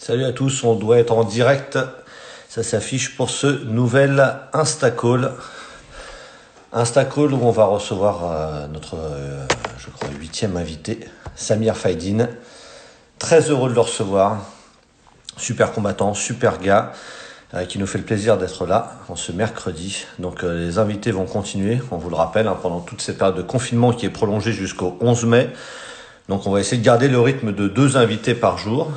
Salut à tous, on doit être en direct. Ça s'affiche pour ce nouvel Instacall. Instacall où on va recevoir notre, je crois, 8e invité, Samir Faidine. Très heureux de le recevoir. Super combattant, super gars, qui nous fait le plaisir d'être là en ce mercredi. Donc les invités vont continuer, on vous le rappelle, pendant toute cette période de confinement qui est prolongée jusqu'au 11 mai. Donc on va essayer de garder le rythme de 2 invités par jour.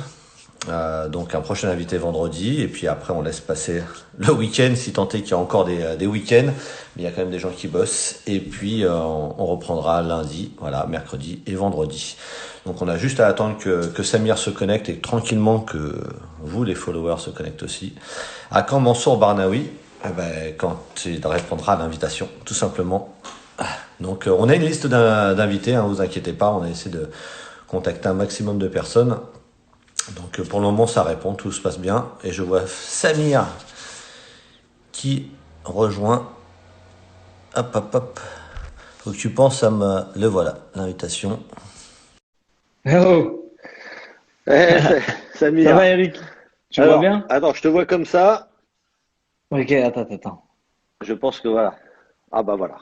Donc un prochain invité vendredi, et puis après on laisse passer le week-end si tant est qu'il y a encore des week-ends, mais il y a quand même des gens qui bossent, et puis on reprendra lundi, voilà, mercredi et vendredi. Donc on a juste à attendre que Samir se connecte et tranquillement que vous les followers se connectent aussi. À quand Mansour Barnaoui, quand il répondra à l'invitation, tout simplement. Donc on a une liste d'invités, vous inquiétez pas, on a essayé de contacter un maximum de personnes. Donc pour le moment ça répond, tout se passe bien. Et je vois Samir qui rejoint. Hop. Faut que tu penses à me... Le voilà, l'invitation. Hello, Eh, ça Samir. va Eric? Tu vois Alors, bien? attends, je te vois comme ça. Ok, attends. Je pense que voilà. Ah bah voilà.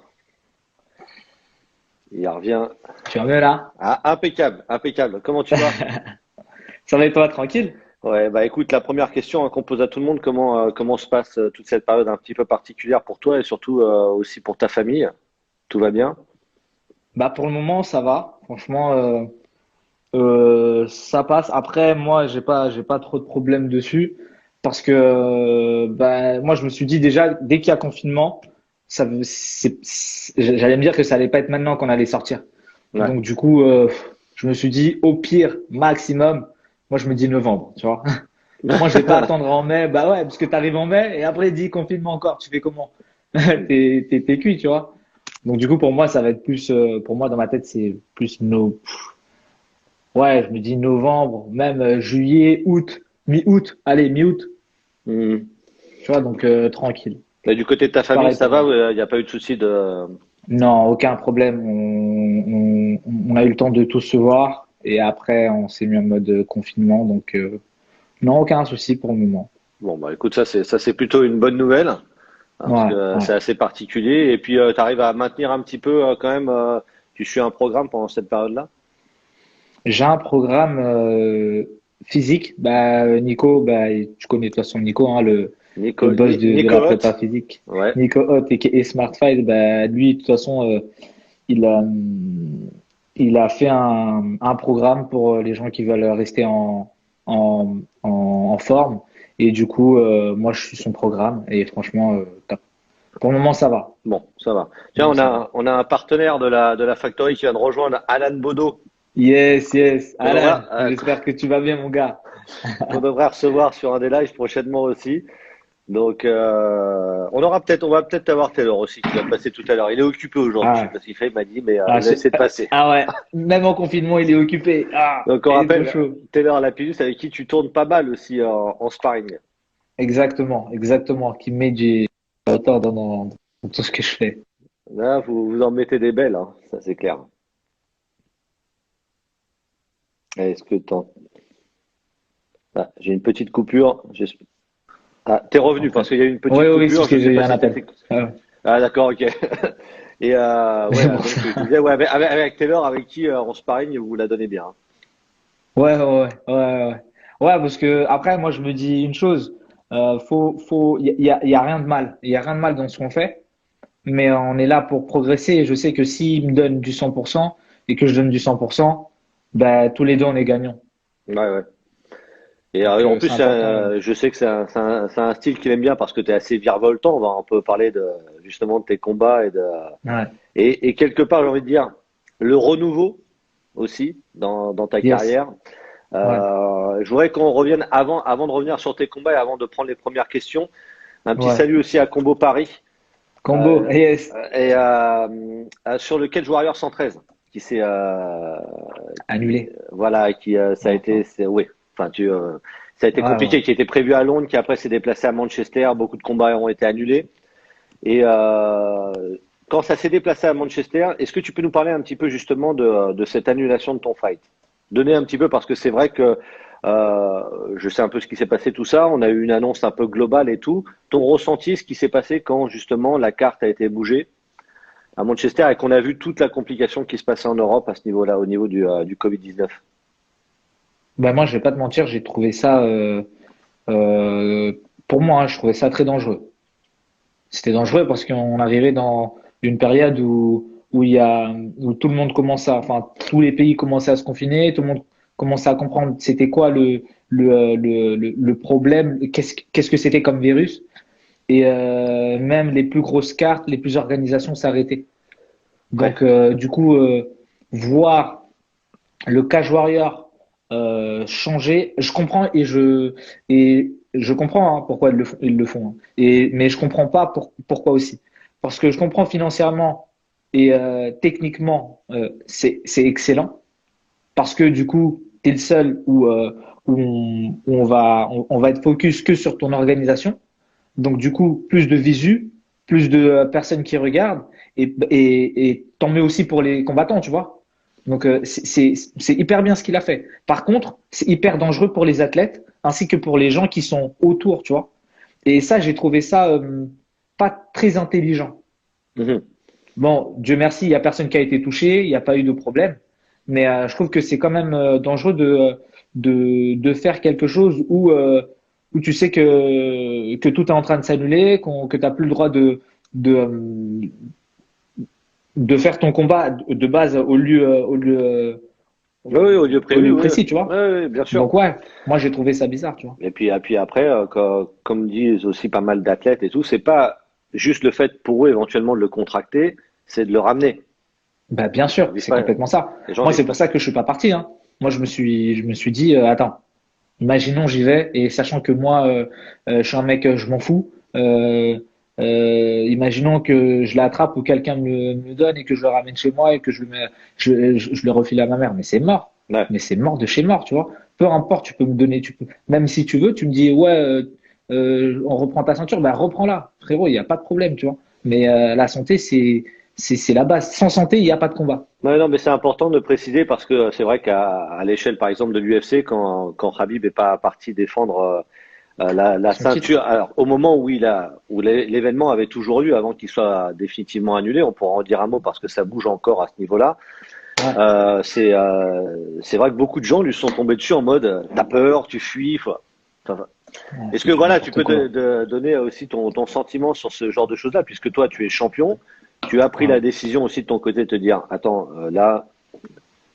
Il revient. Tu vas mieux là? Ah, impeccable, impeccable. Comment tu vas? Ça va et toi, tranquille? Ouais, bah écoute, la première question qu'on pose à tout le monde, comment se passe toute cette période un petit peu particulière pour toi et surtout aussi pour ta famille? Tout va bien? Bah pour le moment ça va. Franchement, ça passe. Après moi j'ai pas trop de problèmes dessus parce que bah moi je me suis dit déjà dès qu'il y a confinement, j'allais me dire que ça allait pas être maintenant qu'on allait sortir. Ouais. Donc du coup je me suis dit au pire maximum, moi je me dis novembre, tu vois. Pour moi, je vais pas attendre en mai. Bah ouais, parce que tu arrives en mai et après, il dit confinement encore. Tu fais comment? T'es cuit, tu vois. Donc, du coup, pour moi, ça va être plus, pour moi, dans ma tête, c'est plus ouais, je me dis novembre, même juillet, août, mi-août. Allez, mi-août. Hmm. Tu vois, donc, tranquille. Et du côté de ta famille, Pareil ça pour va? moi. Il n'y a pas eu de souci de. Non, aucun problème. On a eu le temps de tous se voir et après, on s'est mis en mode confinement. Donc, non, aucun souci pour le moment. Bon bah écoute, ça c'est plutôt une bonne nouvelle, parce Ouais, que ouais. c'est assez particulier. Et puis tu arrives à maintenir un petit peu quand même. Tu suis un programme pendant cette période-là? J'ai un programme physique. Bah, Nico, bah, tu connais de toute façon Nico, hein, le boss de Nico la prépa Hott. physique. Ouais. Nico Hott et Smart Fight, bah, lui, de toute façon, il a, il a fait un programme pour les gens qui veulent rester en forme. Et du coup, moi, je suis son programme. Et franchement, top. Pour le moment, ça va. Bon, ça va. Pour le Tiens, moment, on ça va. a, on a un partenaire de la Factory qui vient de rejoindre, Alan Bodo, Yes. qu'on Alan, devra, j'espère que tu vas bien, mon gars. qu'on devrait recevoir sur un des lives prochainement aussi. Donc, on va peut-être avoir Taylor aussi qui va passer tout à l'heure. Il est occupé aujourd'hui, je sais Ah, pas ce qu'il fait, il m'a dit, mais Ah, il va essayer de passer. ah ouais, même en confinement, il est occupé. Ah, Donc, on il est trop rappelle chaud. Taylor Lapillus avec qui tu tournes pas mal aussi en sparring. Exactement. Qui me met du autant dans tout ce que je fais. Là, vous en mettez des belles, hein, ça c'est clair. Est-ce que t'en... Ah, j'ai une petite coupure. Ah, t'es revenu parce qu'il y a eu une petite Oui, c'est coupure. parce Je que sais j'ai eu pas un si appel. t'étais. Ouais. Ah, d'accord, ok. Et C'est ouais, pour donc ça. je te disais, ouais, avec Taylor, avec qui on sparring, vous la donnez bien, hein. Ouais. Ouais, parce que après, moi, je me dis une chose. Il y a rien de mal. Il y a rien de mal dans ce qu'on fait. Mais on est là pour progresser. Et je sais que s'il me donne du 100% et que je donne du 100%, bah, tous les deux, on est gagnants. Ouais, ouais. Et Donc, en c'est plus, important. je sais que c'est un style qu'il aime bien parce que tu es assez virevoltant. On peut parler de justement de tes combats Ouais. et quelque part, j'ai envie de dire le renouveau aussi dans ta Yes. carrière. Ouais. Je voudrais qu'on revienne avant de revenir sur tes combats et avant de prendre les premières questions. Un petit Ouais. salut aussi à Combo Paris Combo. euh, Yes. et sur le Cage Warrior 113 qui s'est Annulé. voilà qui ça a été Enfin, oui enfin ça a été ouais. compliqué qui était prévu à Londres qui après s'est déplacé à Manchester, beaucoup de combats ont été annulés et quand ça s'est déplacé à Manchester, est-ce que tu peux nous parler un petit peu justement de cette annulation de ton fight? Donner un petit peu parce que c'est vrai que Je sais un peu ce qui s'est passé, tout ça. On a eu une annonce un peu globale et tout. Ton ressenti, ce qui s'est passé quand justement la carte a été bougée à Manchester et qu'on a vu toute la complication qui se passait en Europe à ce niveau-là, au niveau du Covid-19. Bah, moi, je vais pas te mentir, j'ai trouvé ça, pour moi, hein, je trouvais ça très dangereux. C'était dangereux parce qu'on arrivait dans une période où tout le monde commençait enfin, tous les pays commençaient à se confiner, tout le monde commençait à comprendre c'était quoi le problème, qu'est-ce que c'était comme virus. Et même les plus grosses cartes, les plus organisations s'arrêtaient. Ouais. Donc, du coup, voir le Cash Warrior changer, je comprends et je comprends hein, pourquoi ils le font. Hein. Mais je comprends pas pourquoi aussi. Parce que je comprends financièrement et techniquement, c'est excellent. Parce que du coup, tu es le seul où on va être focus que sur ton organisation. Donc, du coup, plus de visu, plus de personnes qui regardent et tant mieux aussi pour les combattants, tu vois. Donc, c'est hyper bien ce qu'il a fait. Par contre, c'est hyper dangereux pour les athlètes ainsi que pour les gens qui sont autour, tu vois. Et ça, j'ai trouvé ça pas très intelligent. Mhm. Bon, Dieu merci, il n'y a personne qui a été touché, il n'y a pas eu de problème. Mais je trouve que c'est quand même dangereux de faire quelque chose où tu sais que tout est en train de s'annuler, que tu n'as plus le droit de, euh, de faire ton combat de base Oui, oui, au lieu au prévu, lieu oui. précis, tu Oui, vois. oui, bien sûr. Donc ouais, moi j'ai trouvé ça bizarre, tu vois. Et puis après, comme disent aussi pas mal d'athlètes et tout, c'est pas juste le fait pour eux éventuellement de le contracter, c'est de le ramener. Bah, bien Ils sûr, vivent c'est pas, complètement ça. les gens Moi, vivent c'est pas. pour ça que je suis pas parti, hein. Moi, je me suis dit, attends, imaginons j'y vais et sachant que moi, je suis un mec, je m'en fous. Imaginons que je l'attrape ou quelqu'un me le donne et que je le ramène chez moi et que je le refile à ma mère. Mais c'est mort. Ouais. Mais c'est mort de chez mort, tu vois. Peu importe, tu peux me donner, même si tu veux, tu me dis, ouais, on reprend ta ceinture, bah reprends-la, frérot, il n'y a pas de problème, tu vois. Mais la santé, c'est la base. Sans santé, il n'y a pas de combat. Ouais, non, mais c'est important de préciser parce que c'est vrai qu'à l'échelle, par exemple, de l'UFC, quand Khabib est pas parti défendre la Son titre. ceinture, alors au moment où l'événement avait toujours lieu, avant qu'il soit définitivement annulé, on pourra en dire un mot parce que ça bouge encore à ce niveau-là. Ouais, C'est vrai que beaucoup de gens lui sont tombés dessus en mode t'as peur, tu fuis. Enfin, ouais, est-ce c'est que du voilà, tu n'importe peux quoi. donner aussi ton sentiment sur ce genre de choses-là, puisque toi tu es champion, tu as pris Ouais, la décision aussi de ton côté de te dire attends, là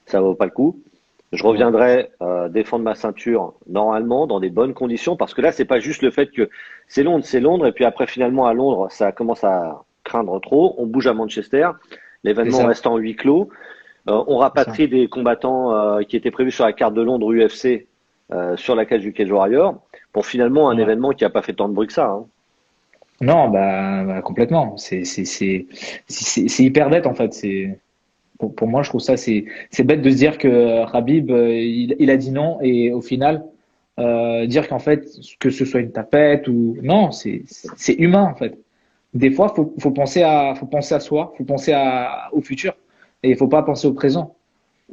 ça vaut pas le coup. Je ouais, reviendrai défendre ma ceinture normalement dans des bonnes conditions, parce que là c'est pas juste le fait que c'est Londres, et puis après finalement à Londres ça commence à craindre trop. On bouge à Manchester, c'est l'événement ça, reste en huis clos. On c'est ça. rapatrie des combattants qui étaient prévus sur la carte de Londres UFC sur la cage du Cage Warrior pour finalement un Ouais. événement qui n'a pas fait tant de bruit que ça. Hein. Non, complètement. C'est hyper bête en fait. Pour moi, je trouve ça c'est bête de se dire que Khabib il a dit non et au final dire qu'en fait que ce soit une tapette ou non, c'est humain en fait. Des fois, faut penser à soi, faut penser au futur et il faut pas penser au présent.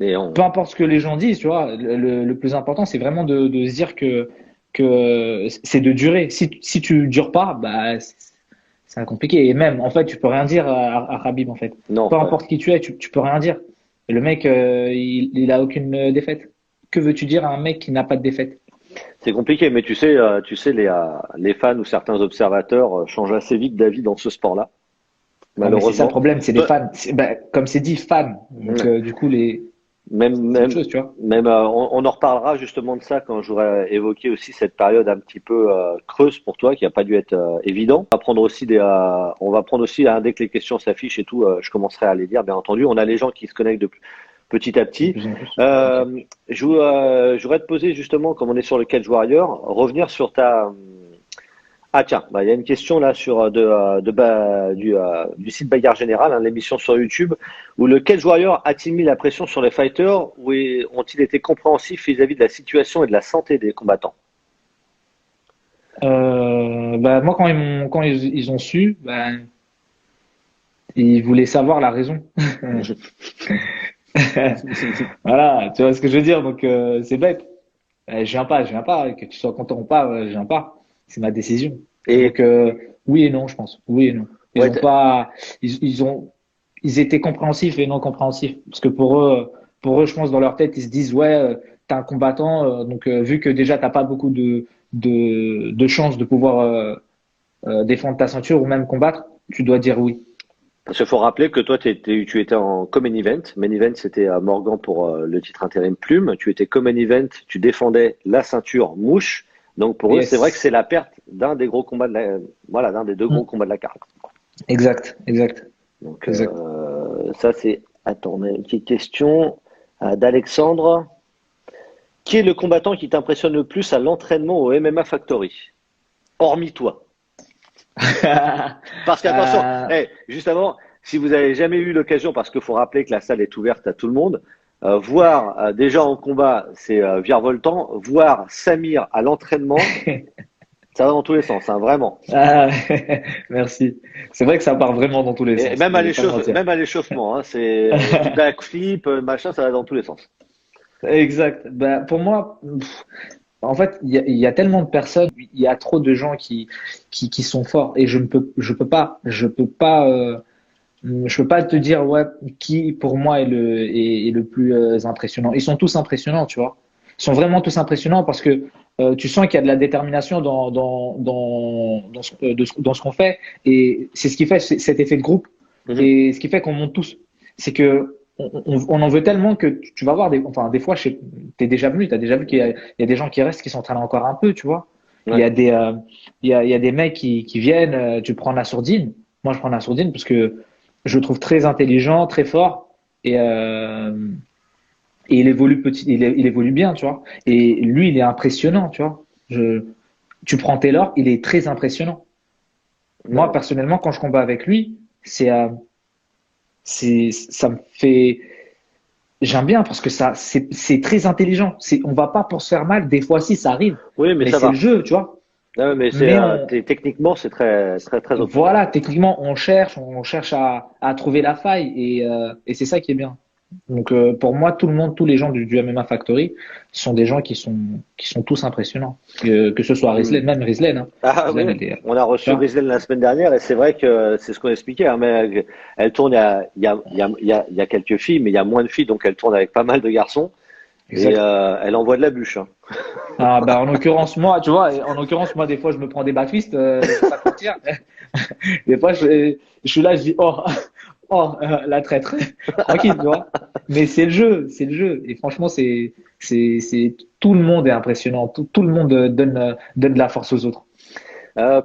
Et Peu on, importe ce que les gens disent, tu vois, le plus important, c'est vraiment de se dire que c'est de durer. Si tu dures pas, bah, c'est compliqué. Et même, en fait, tu peux rien dire à Khabib, en fait. non, Peu ouais. importe qui tu es, tu peux rien dire. Le mec, il a aucune défaite. Que veux-tu dire à un mec qui n'a pas de défaite? C'est compliqué, mais tu sais les fans ou certains observateurs changent assez vite d'avis dans ce sport-là, Ouais, mais c'est ça le malheureusement. problème, c'est des Toi, fans. Bah, comme c'est dit, fans. Donc, du coup, même, c'est autre même, chose, tu vois. même, on en reparlera justement de ça quand j'aurai évoqué aussi cette période un petit peu creuse pour toi, qui n'a pas dû être évident. On va prendre aussi, hein, dès que les questions s'affichent et tout, je commencerai à les dire, bien entendu. On a les gens qui se connectent petit à De petit. plus en plus. Ok. Euh, je voudrais te poser justement, comme on est sur le Cage Warrior, revenir sur ta. Ah tiens, bah, il y a une question là sur du site Bagarre Général, hein, l'émission sur YouTube, où le Cage Warrior a-t-il mis la pression sur les fighters ou ont-ils été compréhensifs vis-à-vis de la situation et de la santé des combattants? Bah, moi, quand ils ont su, bah, ils voulaient savoir la raison. Voilà, tu vois ce que je veux dire, donc c'est bête. je viens pas. Que tu sois content ou pas, je viens pas. C'est ma décision. Et Donc, oui et non, je pense. Oui et non. Ils ouais, ont pas, ils étaient compréhensifs et non compréhensifs. Parce que pour eux, je pense, dans leur tête, ils se disent, ouais, t'es un combattant, donc, vu que déjà, t'as pas beaucoup de chances de pouvoir, défendre ta ceinture ou même combattre, tu dois dire oui. parce qu'il faut rappeler que toi, tu étais en co-main event. Main event, c'était à Morgan pour le titre intérim plume. Tu étais co-main event, tu défendais la ceinture mouche. Donc pour eux, c'est vrai que Yes. c'est la perte d'un des gros combats voilà, d'un des deux gros Mm. combats de la carte. Exact, exact, Donc exact. ça, c'est. Attends, on a une petite question d'Alexandre. Qui est le combattant qui t'impressionne le plus à l'entraînement au MMA Factory? Hormis toi. Parce qu'attention, Euh, juste avant, si vous avez jamais eu l'occasion, parce qu'il faut rappeler que la salle est ouverte à tout le monde, voir des gens en combat, c'est virevoltant. Voir Samir à l'entraînement, ça va dans tous les sens, hein, vraiment. ah, merci. C'est vrai que ça part vraiment dans tous les Et sens. Je vais pas mentir. même à l'échauffement, hein, c'est du backflip, machin, ça va dans tous les sens. Exact. Ben, pour moi, en fait, il y a tellement de personnes, il y a trop de gens qui sont forts et je peux pas te dire ouais qui pour moi est le plus impressionnant. Ils sont tous impressionnants, tu vois. Ils sont vraiment tous impressionnants parce que tu sens qu'il y a de la détermination dans ce qu'on fait et c'est ce qui fait cet effet de groupe Mhm. et ce qui fait qu'on monte tous. C'est que on en veut tellement que tu vas voir enfin des fois t'es déjà venu, t'as déjà vu qu'il y a des gens qui restent qui s'entraînent encore un peu, tu vois. Il y Ouais. a des il y a des mecs qui viennent, tu prends la sourdine. Moi je prends la sourdine parce que je le trouve très intelligent, très fort et il évolue bien, tu vois. Et lui, il est impressionnant, tu vois. Tu prends Taylor, il est très impressionnant. Moi, Ouais. personnellement, quand je combats avec lui, ça me fait, j'aime bien parce que c'est très intelligent. On va pas pour se faire mal. Des fois, si ça arrive, Oui, mais mais ça c'est le va. jeu, tu vois. Ah ouais, mais Mais techniquement, c'est très, très, très optimal. voilà, techniquement, on cherche à trouver la faille et c'est ça qui est bien. Donc pour moi, tout le monde, tous les gens du MMA Factory sont des gens qui sont tous impressionnants. Que ce soit Hmm. Rislen, même Rislen, hein. Ah oui, Rislen, elle est, on a tu reçu vois, Rizlen la semaine dernière et c'est vrai que c'est ce qu'on expliquait, hein, mais elle tourne, il y a quelques filles, mais il y a moins de filles, donc elle tourne avec pas mal de garçons et exact. elle envoie de la bûche, hein. Ah, bah, en l'occurrence, moi, tu vois, en l'occurrence, moi, des fois, je me prends des backfists, je vais pas te mentir. Des fois, je suis là, je dis, oh, oh, la traître, tranquille, tu vois. Mais c'est le jeu, c'est le jeu. Et franchement, tout le monde est impressionnant. Tout le monde donne de la force aux autres.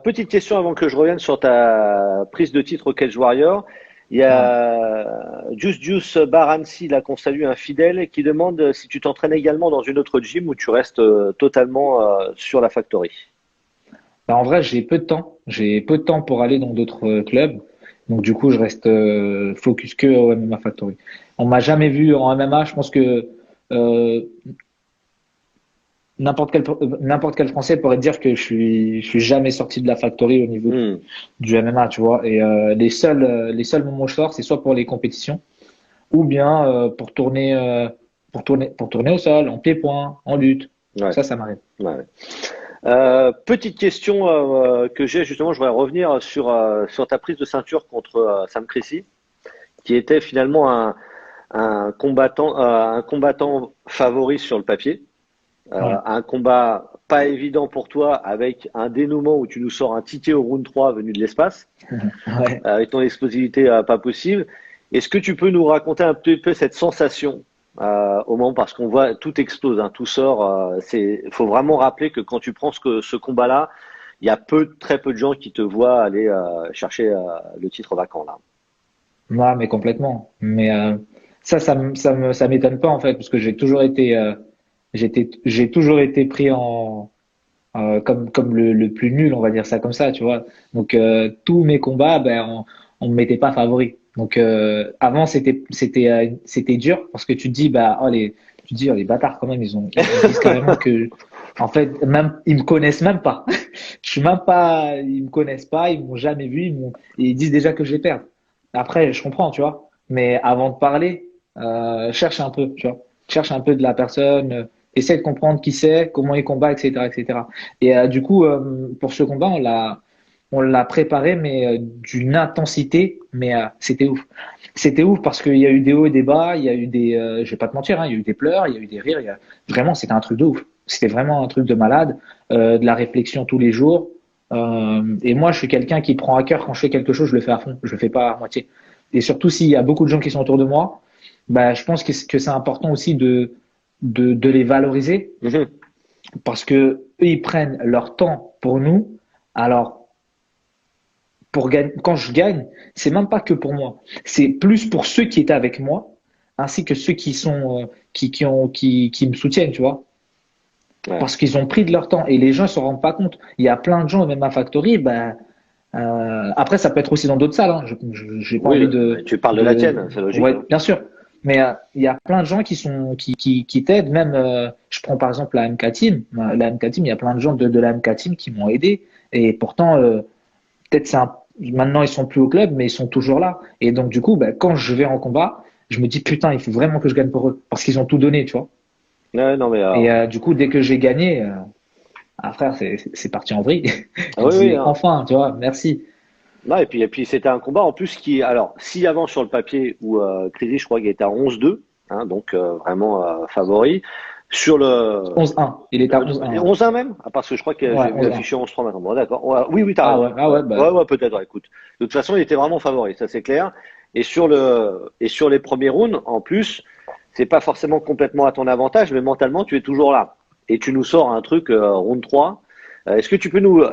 Petite question avant que je revienne sur ta prise de titre au Cage Warrior. Il y Ouais. a Juice Baransi, là, qu'on salue, un fidèle, qui demande si tu t'entraînes également dans une autre gym ou tu restes totalement sur la factory. Bah, en vrai, j'ai peu de temps. J'ai peu de temps pour aller dans d'autres clubs. Donc, du coup, je reste focus que au MMA Factory. On m'a jamais vu en MMA. Je pense que euh, n'importe quel Français pourrait dire que je suis jamais sorti de la Factory au niveau Hmm. du MMA, tu vois. Et les seuls moments où je sors, c'est soit pour les compétitions ou bien pour tourner au sol, en pied-point, en lutte. Ouais, Ça m'arrive. ouais. Petite question que j'ai justement, je voudrais revenir sur ta prise de ceinture contre Sam Cressy, qui était finalement un combattant favori sur le papier. Ouais. Un combat pas évident pour toi avec un dénouement où tu nous sors un ticket au round 3 venu de l'espace, Ouais. avec ton explosivité pas possible. Est-ce que tu peux nous raconter un petit peu cette sensation au moment, parce qu'on voit tout explose, hein, tout sort. Faut vraiment rappeler que quand tu prends ce combat-là, il y a très peu de gens qui te voient aller chercher le titre vacant là. Ouais, mais complètement. Mais ça m'étonne pas en fait, parce que j'ai toujours été pris comme le plus nul, on va dire ça comme ça, tu vois. Donc tous mes combats, ben on me mettait pas favori. Donc avant c'était dur parce que tu te dis bah tu te dis oh, les bâtards quand même ils disent carrément que en fait même ils me connaissent même pas. Je suis même pas ils me connaissent pas, ils m'ont jamais vu, et ils disent déjà que je vais perdre. Après je comprends, tu vois. Mais avant de parler, cherche un peu, tu vois. Cherche un peu de la personne. essaie de comprendre qui c'est, comment il combat, etc., etc. Et du coup, pour ce combat, on l'a préparé, mais d'une intensité, mais c'était ouf. C'était ouf parce qu'il y a eu des hauts et des bas, il y a eu des, je vais pas te mentir, hein, il y a eu des pleurs, il y a eu des rires, vraiment, c'était un truc de ouf. C'était vraiment un truc de malade, de la réflexion tous les jours. Et moi, je suis quelqu'un qui prend à cœur quand je fais quelque chose, je le fais à fond, je le fais pas à moitié. Et surtout s'il y a beaucoup de gens qui sont autour de moi, bah, je pense que c'est important aussi de les valoriser Mhm. parce que eux, ils prennent leur temps pour nous. Alors, pour gagner, quand je gagne, c'est même pas que pour moi. C'est plus pour ceux qui étaient avec moi, ainsi que ceux qui sont, qui me soutiennent, tu vois. Ouais. Parce qu'ils ont pris de leur temps et les gens ne se rendent pas compte. Il y a plein de gens, même à Factory, ben, après, ça peut être aussi dans d'autres salles, hein. J'ai pas Oui, envie de, tu parles de la tienne, c'est logique. ouais, Hein. bien sûr. Mais il y a plein de gens qui t'aident. Même, je prends par exemple la MK Team. La MK Team, il y a plein de gens de la MK Team qui m'ont aidé. Et pourtant, peut-être maintenant ils sont plus au club, mais ils sont toujours là. Et donc du coup, ben, quand je vais en combat, je me dis putain, il faut vraiment que je gagne pour eux parce qu'ils ont tout donné, tu vois. Ouais, non, mais Et du coup, dès que j'ai gagné, frère, c'est parti en vrille. Je ah me oui, oui. disais Hein. enfin, tu vois, merci. Non, et puis c'était un combat en plus qui, alors, si avant sur le papier où Crazy, je crois qu'il était à 11-2, hein, donc vraiment favori. Sur le 11-1. Il est à 11-1. Ouais, 11-1 même, ah, parce que je crois que ouais, j'ai vu 11-1. affiché 11-3 maintenant. Bon, d'accord. Ouais, oui, oui, t'as Ah raison. ouais, ah Ouais, ouais, bah, ouais, ouais, peut-être. Ouais, écoute, de toute façon, il était vraiment favori, ça c'est clair. Et sur les premiers rounds, en plus, c'est pas forcément complètement à ton avantage, mais mentalement, tu es toujours là. Et tu nous sors un truc round 3. Est-ce que tu peux nous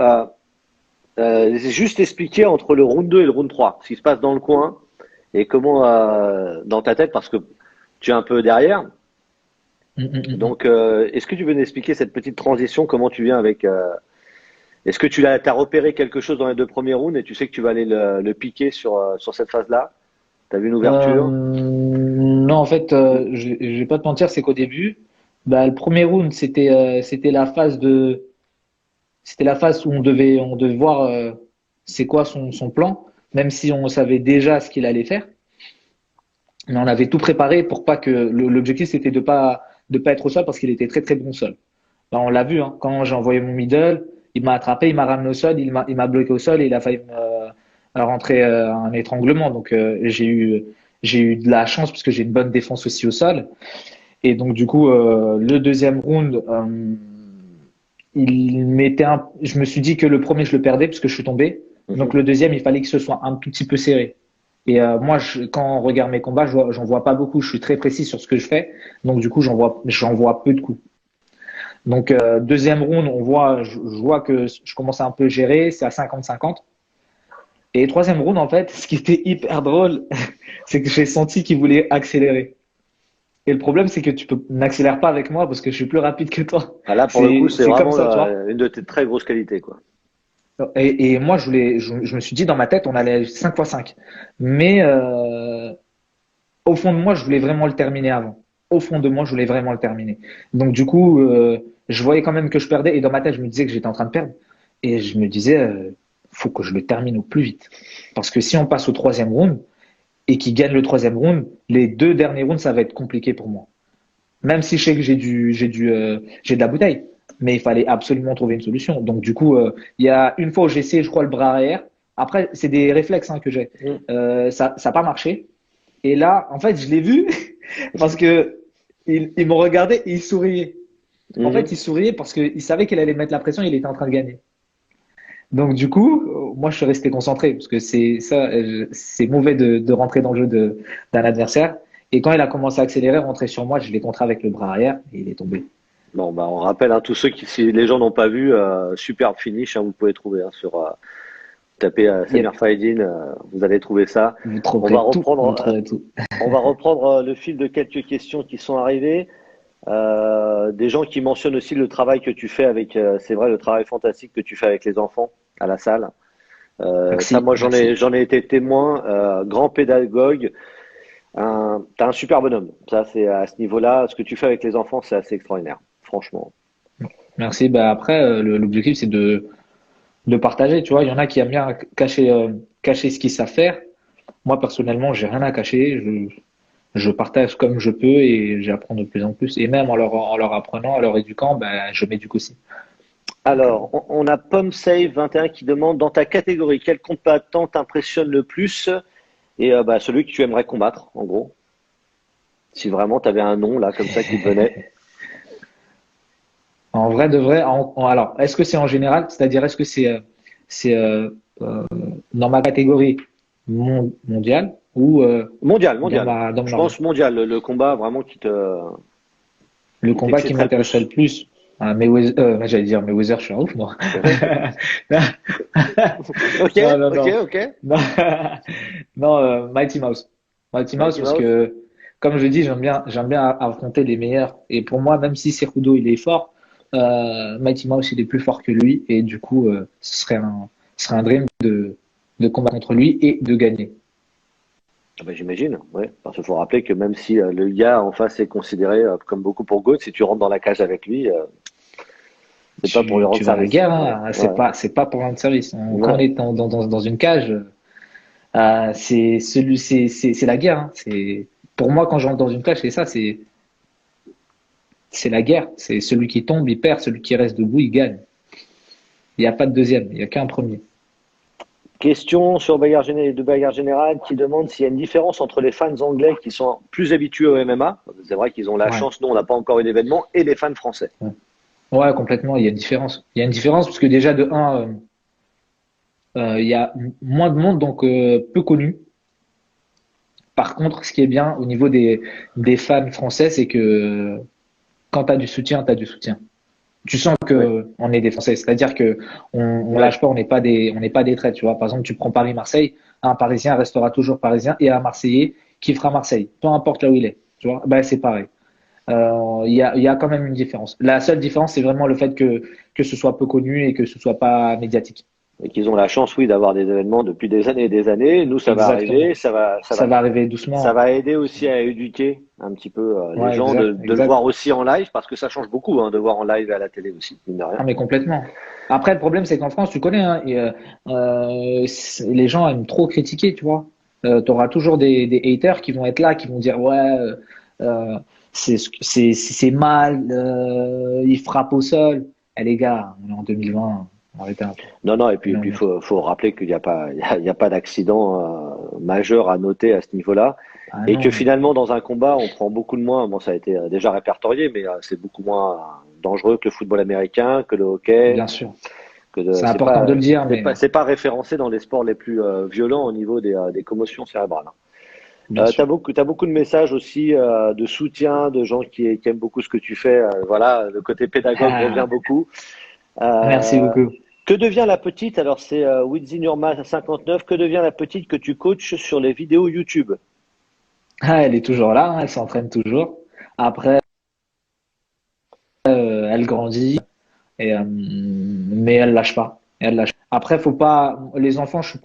juste expliquer entre le round 2 et le round 3, ce qui se passe dans le coin et comment dans ta tête, parce que tu es un peu derrière. mm, mm, mm, mm. Donc, est-ce que tu peux nous expliquer cette petite transition, comment tu viens avec est-ce que t'as repéré quelque chose dans les deux premiers rounds et tu sais que tu vas aller le piquer sur cette phase-là? T'as vu une ouverture? Non, en fait, je vais pas te mentir, c'est qu'au début, bah, le premier round, c'était la phase où on devait voir c'est quoi son plan, même si on savait déjà ce qu'il allait faire. Mais on avait tout préparé pour pas que l'objectif c'était de pas être au sol parce qu'il était très très bon au sol. Ben, on l'a vu, hein, quand j'ai envoyé mon middle, il m'a attrapé, il m'a ramené au sol, il m'a bloqué au sol et il a failli me rentrer un étranglement. Donc j'ai eu de la chance parce que j'ai une bonne défense aussi au sol. Et donc du coup le deuxième round, je me suis dit que le premier je le perdais parce que je suis tombé. Mhm. Donc le deuxième il fallait que ce soit un tout petit peu serré. Et moi, quand on regarde mes combats, j'en vois pas beaucoup. Je suis très précis sur ce que je fais. Donc, du coup, j'en vois peu de coups. Donc, deuxième round, je vois que je commence à un peu gérer. C'est à 50-50. Et troisième round, en fait, ce qui était hyper drôle, c'est que j'ai senti qu'il voulait accélérer. Et le problème, c'est que tu n'accélères pas avec moi parce que je suis plus rapide que toi. Ah, là, pour le coup, c'est C'est comme vraiment ça, tu vois. une de tes très grosses qualités, quoi. Et moi, je me suis dit dans ma tête, on allait 5 x 5. Mais au fond de moi, je voulais vraiment le terminer avant. Au fond de moi, je voulais vraiment le terminer. Donc du coup, je voyais quand même que je perdais et dans ma tête, je me disais que j'étais en train de perdre. Et je me disais, faut que je le termine au plus vite. Parce que si on passe au troisième round et qu'il gagne le troisième round, les deux derniers rounds, ça va être compliqué pour moi. Même si je sais que j'ai de la bouteille, mais il fallait absolument trouver une solution. Donc du coup, il y a une fois où j'ai essayé, je crois, le bras arrière. Après, c'est des réflexes hein, que j'ai. Mhm. Ça n'a pas marché. Et là, en fait, je l'ai vu parce que ils m'ont regardé et ils souriaient. En Mhm. fait, ils souriaient parce qu'ils savaient qu'il allait mettre la pression, il était en train de gagner. Donc, du coup, moi, je suis resté concentré parce que c'est ça, c'est mauvais de rentrer dans le jeu d'un adversaire. Et quand il a commencé à accélérer, rentrer sur moi, je l'ai contré avec le bras arrière et il est tombé. Bon, bah, on rappelle, hein, tous ceux qui, si les gens n'ont pas vu, superbe finish, hein, vous pouvez trouver hein, sur taper Samir Yep. Faedin, vous allez trouver ça. Vous On va trouverez tout. Vous reprendre, trouverez tout. on va reprendre le fil de quelques questions qui sont arrivées. Des gens qui mentionnent aussi le travail que tu fais avec, c'est vrai, le travail fantastique que tu fais avec les enfants à la salle. Ça, Merci. moi, Merci. j'en ai été témoin. Grand pédagogue, t'as un super bonhomme. Ça, c'est à ce niveau-là, ce que tu fais avec les enfants, c'est assez extraordinaire, franchement. Merci. Bah, après, l'objectif, c'est de partager. Tu vois, il y en a qui aiment bien cacher ce qu'ils savent faire. Moi, personnellement, j'ai rien à cacher. je partage comme je peux et j'apprends de plus en plus. Et même en leur apprenant, en leur éduquant, je m'éduque aussi. Donc, Alors, on a PomSave21 qui demande, dans ta catégorie, quel combattant t'impressionne le plus? Et celui que tu aimerais combattre, en gros. Si vraiment tu avais un nom là comme ça qui te venait. en vrai de vrai, alors, est-ce que c'est en général? C'est-à-dire, est-ce que c'est euh, dans ma catégorie mondiale ou Mondial, mondial. dans Je ma, pense mondial, le combat vraiment le qui combat qui t'exciterait le m'intéresserait le plus. plus? J'allais dire Mayweather, je suis un ouf, moi. Ok, Non, non, ok, non. ok. Non, non, Mighty Mouse. Mighty Mouse Mighty parce Mouse. que, comme je dis, j'aime bien affronter les meilleurs. Et pour moi, même si Cejudo il est fort, Mighty Mouse il est plus fort que lui. Et du coup, ce serait un dream de combattre contre lui et de gagner. Ah bah, j'imagine, ouais. Parce qu'il faut rappeler que même si le gars en face est considéré comme beaucoup pour GOAT, si tu rentres dans la cage avec lui, c'est pas pour lui rendre Tu vas à la service. guerre, Ouais, hein. ouais, C'est pas pour rendre service. Quand on ouais. est dans une cage, c'est la guerre, hein. Pour moi, quand j'entre dans une cage, c'est ça, c'est la guerre. C'est celui qui tombe, il perd, celui qui reste debout, il gagne. Il n'y a pas de deuxième, il n'y a qu'un premier. Question sur de Bagarre Générale qui demande s'il y a une différence entre les fans anglais qui sont plus habitués au MMA. C'est vrai qu'ils ont la Ouais, chance, nous on n'a pas encore eu d'événement, et les fans français. ouais. Ouais, complètement, il y a une différence. Il y a une différence parce que déjà, de un, il y a moins de monde, donc peu connu. Par contre, ce qui est bien au niveau des fans français, c'est que quand tu as du soutien, tu as du soutien. Tu sens Ouais, que on est des Français, c'est-à-dire que on ouais. lâche pas, on n'est pas des traîtres, tu vois. Par exemple, tu prends Paris-Marseille, un Parisien restera toujours Parisien et un Marseillais qui fera Marseille, peu importe là où il est, tu vois. Ben, c'est pareil. Il y a quand même une différence. La seule différence, c'est vraiment le fait que ce soit peu connu et que ce soit pas médiatique. Et qu'ils ont la chance, oui, d'avoir des événements depuis des années et des années. Nous, ça va arriver, Exactement. Ça va arriver ça doucement. va aider aussi à éduquer un petit peu les Ouais, gens exact, de le exact. voir aussi en live, parce que ça change beaucoup de voir en live et à la télé aussi, mine de rien. Ah, mais complètement. Après, le problème, c'est qu'en France, tu connais, hein, les gens aiment trop critiquer, tu vois. Tu auras toujours des haters qui vont être là, qui vont dire, ouais, euh, c'est mal, il frappe au sol. Eh, les gars, on est en 2020, arrêtez un peu. Non, non, et On est puis en- faut rappeler qu'il n'y a pas, il y a pas d'accident majeur à noter à ce niveau-là. Ah Et que non, finalement, dans un combat, on prend beaucoup de moins. Bon, ça a été déjà répertorié, mais c'est beaucoup moins dangereux que le football américain, que le hockey, bien sûr. que C'est important de le dire, mais c'est pas référencé dans les sports les plus violents au niveau des commotions cérébrales. bien sûr. T'as beaucoup de messages aussi de soutien, de gens qui aiment beaucoup ce que tu fais. Voilà, le côté pédagogue revient Ah, beaucoup. merci Euh, beaucoup. que devient la petite? Alors c'est Witzin Urma 59. Que devient la petite que tu coaches sur les vidéos YouTube? Ah, elle est toujours là, hein, elle s'entraîne toujours. Après, elle grandit. Mais elle lâche pas. Elle lâche. Après, faut pas. Les enfants, je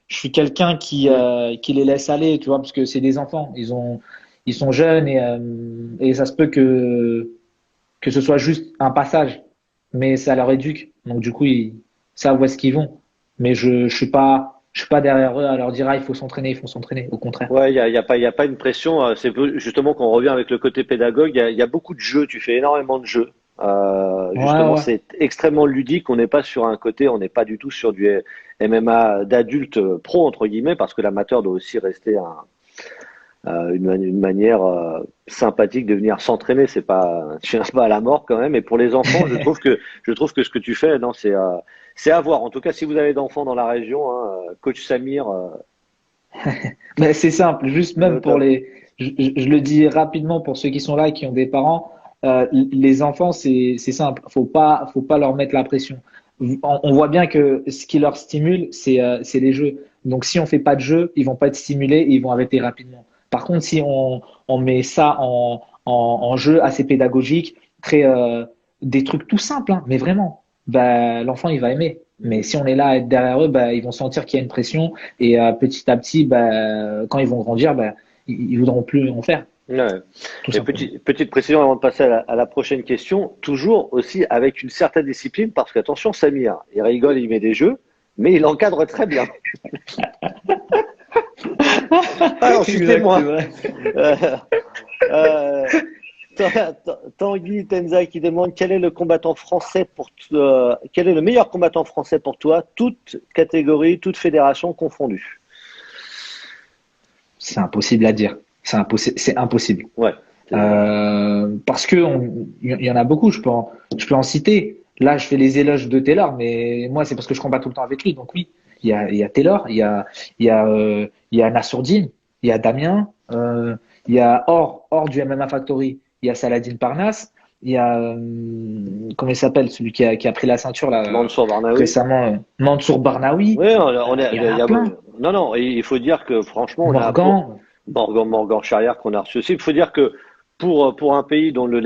suis quelqu'un qui les laisse aller, tu vois, parce que c'est des enfants. Ils sont jeunes et ça se peut que ce soit juste un passage, mais ça leur éduque. Donc du coup, ils savent où est-ce qu'ils vont. Mais je suis pas derrière eux à leur dire ah il faut s'entraîner, il faut s'entraîner. Au contraire. Ouais, il y a pas une pression. C'est justement qu'on revient avec le côté pédagogue. Il y a beaucoup de jeux. Tu fais énormément de jeux. Ouais, Justement, ouais, c'est extrêmement ludique. On n'est pas sur un côté, on n'est pas du tout sur du MMA d'adulte pro entre guillemets, parce que l'amateur doit aussi rester une manière sympathique de venir s'entraîner. C'est pas, tu viens pas à la mort quand même. Et pour les enfants, je trouve que ce que tu fais, non, c'est à voir. En tout cas, si vous avez d'enfants dans la région, coach Samir, mais c'est simple. Juste il est au même pour top. je le dis rapidement pour ceux qui sont là et qui ont des parents. Les enfants, c'est simple. Faut pas leur mettre la pression. On voit bien que ce qui leur stimule, c'est les jeux. Donc, si on fait pas de jeu, ils vont pas être stimulés et ils vont arrêter rapidement. Par contre, si on met ça en jeu assez pédagogique, très, des trucs tout simples, hein, mais vraiment, bah, l'enfant, il va aimer. Mais si on est là à être derrière eux, bah, ils vont sentir qu'il y a une pression et petit à petit, bah, quand ils vont grandir, bah, ils voudront plus en faire, Ouais. tout Et simplement. petite précision avant de passer à la prochaine question, toujours aussi avec une certaine discipline, parce qu'attention, Samir, il rigole, il met des jeux, mais il encadre très bien. Alors, Exact, citez-moi. c'est vrai. Euh, euh, Tanguy Tenza qui demande quel est le combattant français quel est le meilleur combattant français pour toi, toute catégorie, toute fédération confondue. C'est impossible à dire. C'est impossible. Ouais. Parce que il y en a beaucoup. Je peux en citer. Là, je fais les éloges de Taylor, mais moi, c'est parce que je combats tout le temps avec lui. Donc oui, il y a Taylor, il y a Nassourdine, il y a Damien, il y a Or du MMA Factory, il y a Saladin Parnasse, il y a comment il s'appelle, celui qui a pris la ceinture là Mansour Barnaoui. récemment, Mansour Barnaoui. Oui, on est, Il y en a plein. non, non, il faut dire que franchement, on a Morgan. Morgan Charrière qu'on a reçu aussi. Il faut dire que pour un pays dont le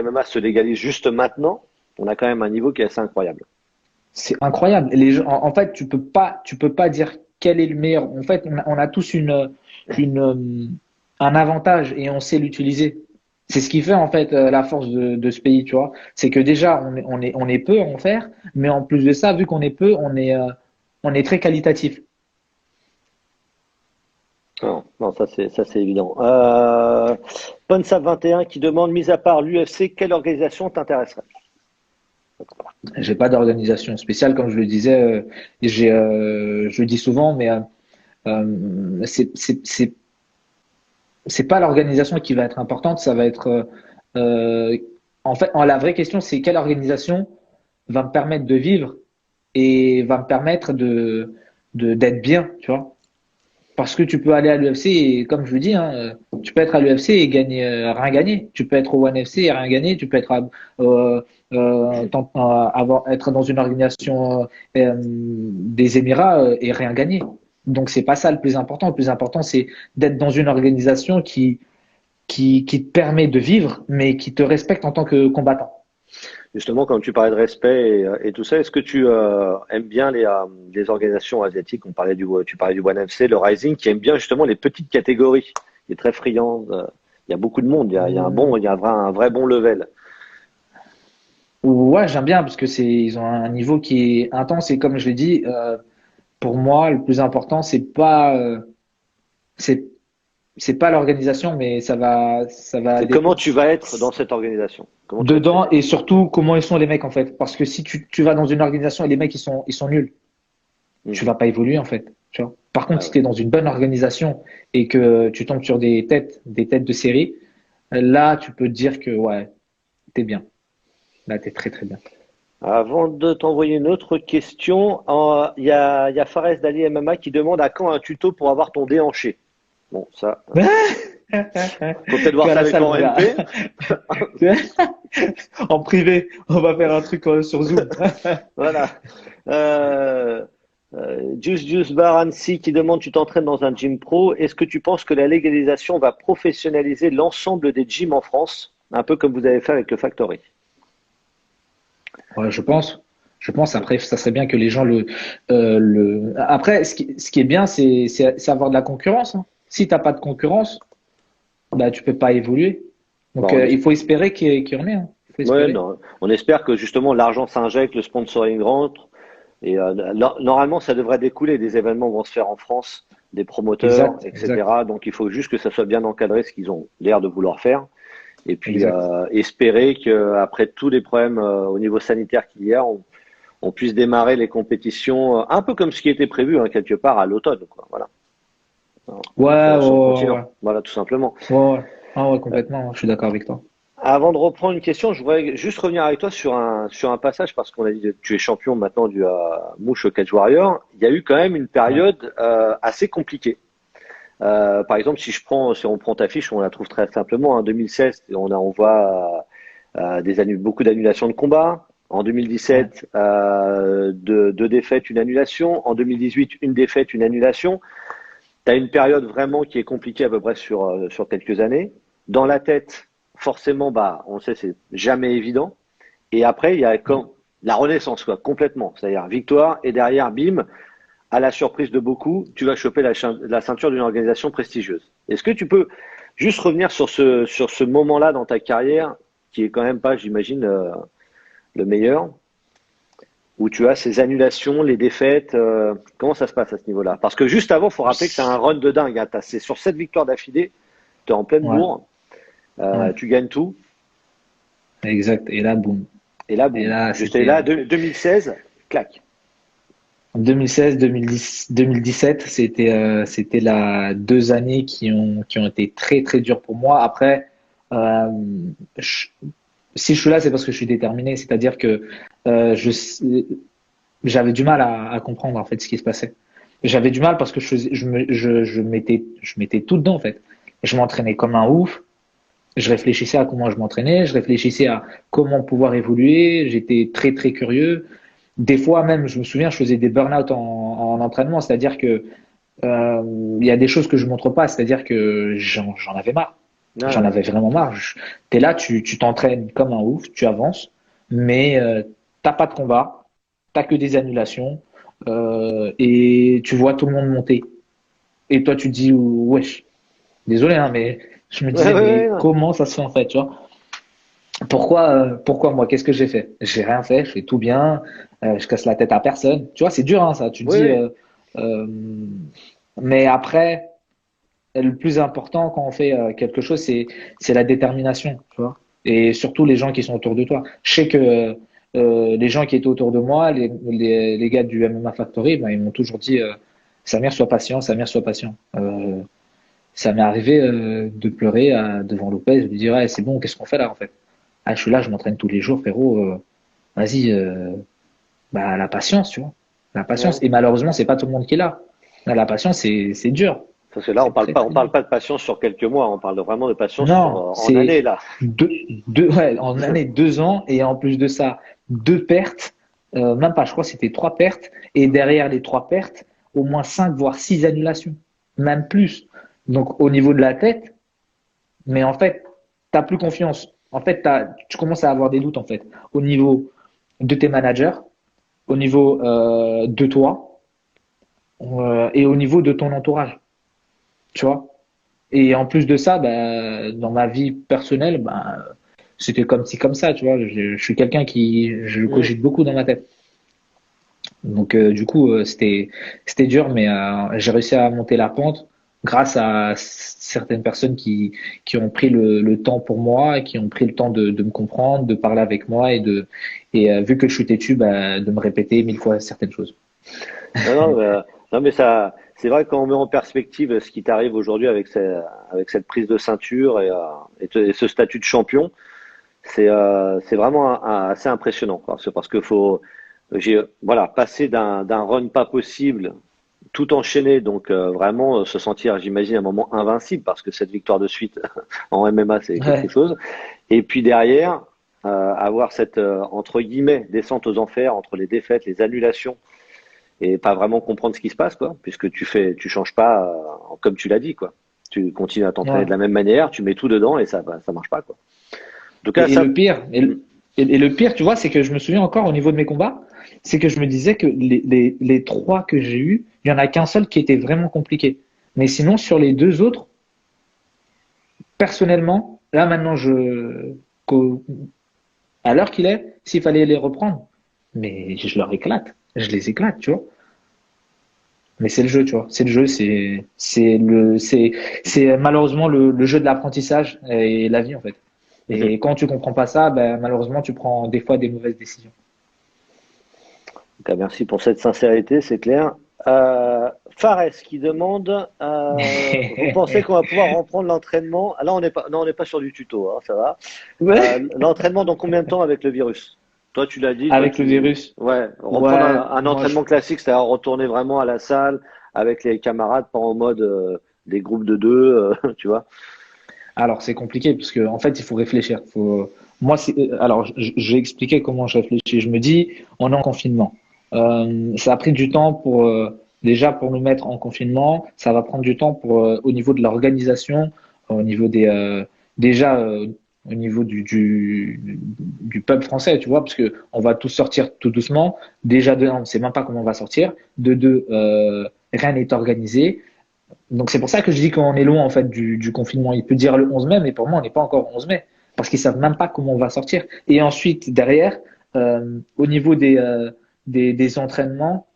MMA se légalise juste maintenant, on a quand même un niveau qui est assez incroyable. C'est incroyable. En fait, tu peux pas dire quel est le meilleur. En fait, on a tous un avantage et on sait l'utiliser. C'est ce qui fait en fait la force de ce pays, tu vois. C'est que déjà on est peu à en faire, mais en plus de ça, vu qu'on est peu, on est très qualitatif. Non, non, ça c'est évident. Ponsap 21 qui demande, mis à part l'UFC, quelle organisation t'intéresserait? J'ai pas d'organisation spéciale, comme je le disais. Je le dis souvent, mais c'est pas l'organisation qui va être importante. Ça va être en fait, la vraie question, c'est quelle organisation va me permettre de vivre et va me permettre d'être bien, tu vois. Parce que tu peux aller à l'UFC et comme je vous dis, hein, tu peux être à l'UFC et gagner rien gagner. Tu peux être au ONE FC et rien gagner. Tu peux être être dans une organisation des Émirats et rien gagner. Donc c'est pas ça le plus important. Le plus important c'est d'être dans une organisation qui te permet de vivre, mais qui te respecte en tant que combattant. Justement, quand tu parlais de respect et tout ça, est-ce que tu aimes bien les organisations asiatiques? Tu parlais du ONE FC, le Rising, qui aime bien justement les petites catégories, qui est très friand. Il y a beaucoup de monde, il y a un vrai bon level. Ouais, j'aime bien parce que ils ont un niveau qui est intense et comme je l'ai dit, pour moi, le plus important, c'est c'est pas l'organisation, mais ça va C'est comment tu vas être dans cette organisation? Comment tu vas te dedans sentir? et surtout comment ils sont les mecs en fait. Parce que si tu vas dans une organisation et les mecs ils sont nuls, tu Mhm. vas pas évoluer en fait. Tu vois. Par contre, Ah si ouais. tu es dans une bonne organisation et que tu tombes sur des têtes de série, là tu peux te dire que ouais, t'es bien. Là, t'es très très bien. Avant de t'envoyer une autre question, il y a Fares d'Ali MMA qui demande à quand un tuto pour avoir ton déhanché. Bon, ça, faut peut-être Tu voir es à ça la avec salle, ton mon gars. MP. En privé, on va faire un truc sur Zoom. Voilà. Euh, Juice Bar Annecy qui demande, tu t'entraînes dans un gym pro. Est-ce que tu penses que la légalisation va professionnaliser l'ensemble des gyms en France, un peu comme vous avez fait avec le Factory? Ouais, je pense. Je pense. Après, ça serait bien que les gens Après, ce qui est bien, c'est avoir de la concurrence, hein. Si t'as pas de concurrence, bah, tu peux pas évoluer. Donc, Bon, il faut espérer qu'il y en ait, hein. Il faut ouais, espérer. non. On espère que justement l'argent s'injecte, le sponsoring rentre. Et normalement, ça devrait découler. Des événements vont se faire en France, des promoteurs, Exact, exact, etc. Donc il faut juste que ça soit bien encadré, ce qu'ils ont l'air de vouloir faire. Et puis exact. espérer qu'après tous les problèmes au niveau sanitaire qu'il y a, on puisse démarrer les compétitions un peu comme ce qui était prévu hein, quelque part à l'automne, quoi. Voilà. Ouais, Sur le ouais, continent. ouais, Voilà, tout simplement. ouais, ouais. Ah ouais, complètement. Je suis d'accord avec toi. Avant de reprendre une question, je voudrais juste revenir avec toi sur un passage parce qu'on a dit que tu es champion maintenant du Mouche Cage Warrior. Il y a eu quand même une Ouais. période assez compliquée. Par exemple, si on prend ta fiche, on la trouve très simplement. En 2016, on voit beaucoup d'annulations de combats. En Ouais. 2017, deux défaites, une annulation. En 2018, une défaite, une annulation. Tu as une période vraiment qui est compliquée à peu près sur quelques années. Dans la tête, forcément, bah, on sait, c'est jamais évident. Et après, il y a quand la renaissance, quoi, complètement. C'est-à-dire victoire et derrière, bim, à la surprise de beaucoup, tu vas choper la ceinture d'une organisation prestigieuse. Est-ce que tu peux juste revenir sur ce moment-là dans ta carrière, qui est quand même pas, j'imagine, le meilleur? où tu as ces annulations, les défaites. Comment ça se passe à ce niveau-là? Parce que juste avant, il faut rappeler que c'est un run de dingue. Hein. C'est sur 7 victoires d'affilée, tu es en pleine Ouais, bourre, ouais, tu gagnes tout. exact. Et là, boum. Et là, Et boum. là, Juste et c'était là, 2016, clac. en 2016, 2010, 2017, c'était la 2 années qui ont été très, très dures pour moi. Après, euh, je- si je suis là, c'est parce que je suis déterminé. C'est-à-dire que j'avais du mal à comprendre en fait ce qui se passait. J'avais du mal parce que je mettais tout dedans en fait. Je m'entraînais comme un ouf. Je réfléchissais à comment je m'entraînais. Je réfléchissais à comment pouvoir évoluer. J'étais très très curieux. Des fois même, je me souviens, je faisais des burn-out en entraînement. C'est-à-dire que il y a des choses que je montre pas. C'est-à-dire que j'en avais marre. J'en Ouais, avais vraiment marre. T'es là, tu t'entraînes comme un ouf, tu avances, mais t'as pas de combat, t'as que des annulations, et tu vois tout le monde monter. Et toi, tu te dis, wesh, désolé, hein, mais je me ouais, disais, ouais, mais ouais. comment ça se fait en fait, tu vois? Pourquoi moi? Qu'est-ce que j'ai fait? J'ai rien fait, je fais tout bien, je casse la tête à personne. Tu vois, c'est dur, hein, ça. Tu te Oui, dis, oui. euh, mais après, le plus important quand on fait quelque chose, c'est la détermination, tu vois. Et surtout les gens qui sont autour de toi. Je sais que les gens qui étaient autour de moi, les gars du MMA Factory, ben, ils m'ont toujours dit Samir, sois patient, Samir, sois patient. Ça m'est arrivé de pleurer devant Lopez, de lui dire ouais, c'est bon, qu'est-ce qu'on fait là en fait? Ah, je suis là, je m'entraîne tous les jours, frérot. Vas-y, bah, la patience, tu vois. La patience. Ouais. Et malheureusement, c'est pas tout le monde qui est là. La patience, c'est dur. Parce que là, C'est très, on très parle dur. pas de patience sur quelques mois, on parle vraiment de patience sur, Non, en année, c'est là. ouais, en année 2 ans et en plus de ça, 2 pertes, même pas, je crois que c'était 3 pertes et derrière les 3 pertes, au moins 5 voire 6 annulations, même plus. Donc au niveau de la tête, mais en fait, t'as plus confiance. En fait, tu commences à avoir des doutes en fait au niveau de tes managers, au niveau de toi et au niveau de ton entourage, tu vois. Et en plus de ça, bah, dans ma vie personnelle, bah, c'était comme ci, comme ça, tu vois. Je suis quelqu'un je Mm. cogite beaucoup dans ma tête. Donc, du coup, c'était dur, mais j'ai réussi à monter la pente grâce à certaines personnes qui ont pris le temps pour moi et qui ont pris le temps de me comprendre, de parler avec moi et vu que je suis têtu, bah, de me répéter 1000 fois certaines choses. Non, non, non, mais ça, c'est vrai que quand on met en perspective ce qui t'arrive aujourd'hui avec cette prise de ceinture et ce statut de champion, c'est vraiment assez impressionnant, quoi. C'est parce que voilà, passer d'un run pas possible, tout enchaîner, donc vraiment se sentir, j'imagine, un moment invincible, parce que cette victoire de suite en MMA, c'est quelque Ouais. chose. Et puis derrière, avoir cette, entre guillemets, descente aux enfers entre les défaites, les annulations, et pas vraiment comprendre ce qui se passe, quoi, puisque tu changes pas, comme tu l'as dit, quoi. Tu continues à t'entraîner Ouais. de la même manière, tu mets tout dedans et ça marche pas, quoi. En tout cas, Et ça, le pire, et le pire, tu vois, c'est que je me souviens encore au niveau de mes combats, c'est que je me disais que les 3 que j'ai eus, il y en a qu'un seul qui était vraiment compliqué. Mais sinon, sur les 2 autres, personnellement, là maintenant, à l'heure qu'il est, s'il fallait les reprendre, mais je leur éclate, je les éclate, tu vois. Mais c'est le jeu, tu vois. C'est le jeu, c'est malheureusement le jeu de l'apprentissage et la vie en fait. Et quand tu comprends pas ça, ben, malheureusement, tu prends des fois des mauvaises décisions. donc, merci pour cette sincérité, c'est clair. Fares qui demande, vous pensez qu'on va pouvoir reprendre l'entraînement? Là, on n'est pas, non, on n'est pas sur du tuto, hein, ça va. Ouais. L'entraînement dans combien de temps avec le virus? Toi, tu l'as dit, Avec le virus. ouais, reprendre Ouais, un moi je. entraînement classique, c'est-à-dire retourner vraiment à la salle avec les camarades, pas en mode des groupes de deux, tu vois. Alors c'est compliqué parce que en fait il faut réfléchir. Moi alors je vais expliquer comment je réfléchis. Je me dis on est en confinement. Ça a pris du temps pour déjà pour nous mettre en confinement. Ça va prendre du temps pour au niveau de l'organisation, au niveau des déjà au niveau du peuple français, tu vois, parce que on va tous sortir tout doucement. Déjà de un, on ne sait même pas comment on va sortir. De deux, rien n'est organisé. Donc c'est pour ça que je dis qu'on est loin en fait du confinement. Il peut dire le 11 mai, mais pour moi on n'est pas encore au 11 mai parce qu'ils savent même pas comment on va sortir. Et ensuite derrière, au niveau des entraînements,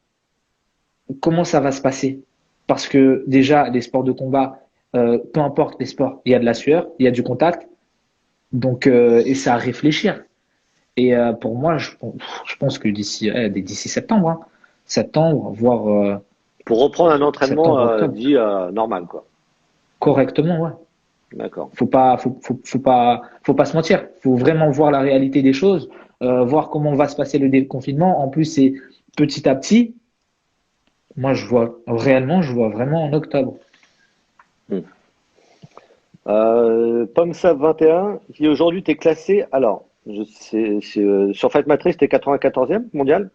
comment ça va se passer? Parce que déjà, les sports de combat, peu importe les sports, il y a de la sueur, il y a du contact, donc et c'est à réfléchir. Et pour moi, je pense que d'ici septembre, hein, septembre, voire Pour reprendre un entraînement septembre, octobre, dit normal, quoi. correctement, ouais. D'accord. Faut pas se mentir. Faut vraiment voir la réalité des choses, voir comment va se passer le déconfinement. En plus, c'est petit à petit. Moi, je vois vraiment en octobre. Hmm. PomSap 21, qui aujourd'hui t'es classé. Alors, sur Fight Matrix, t'es 94e mondial.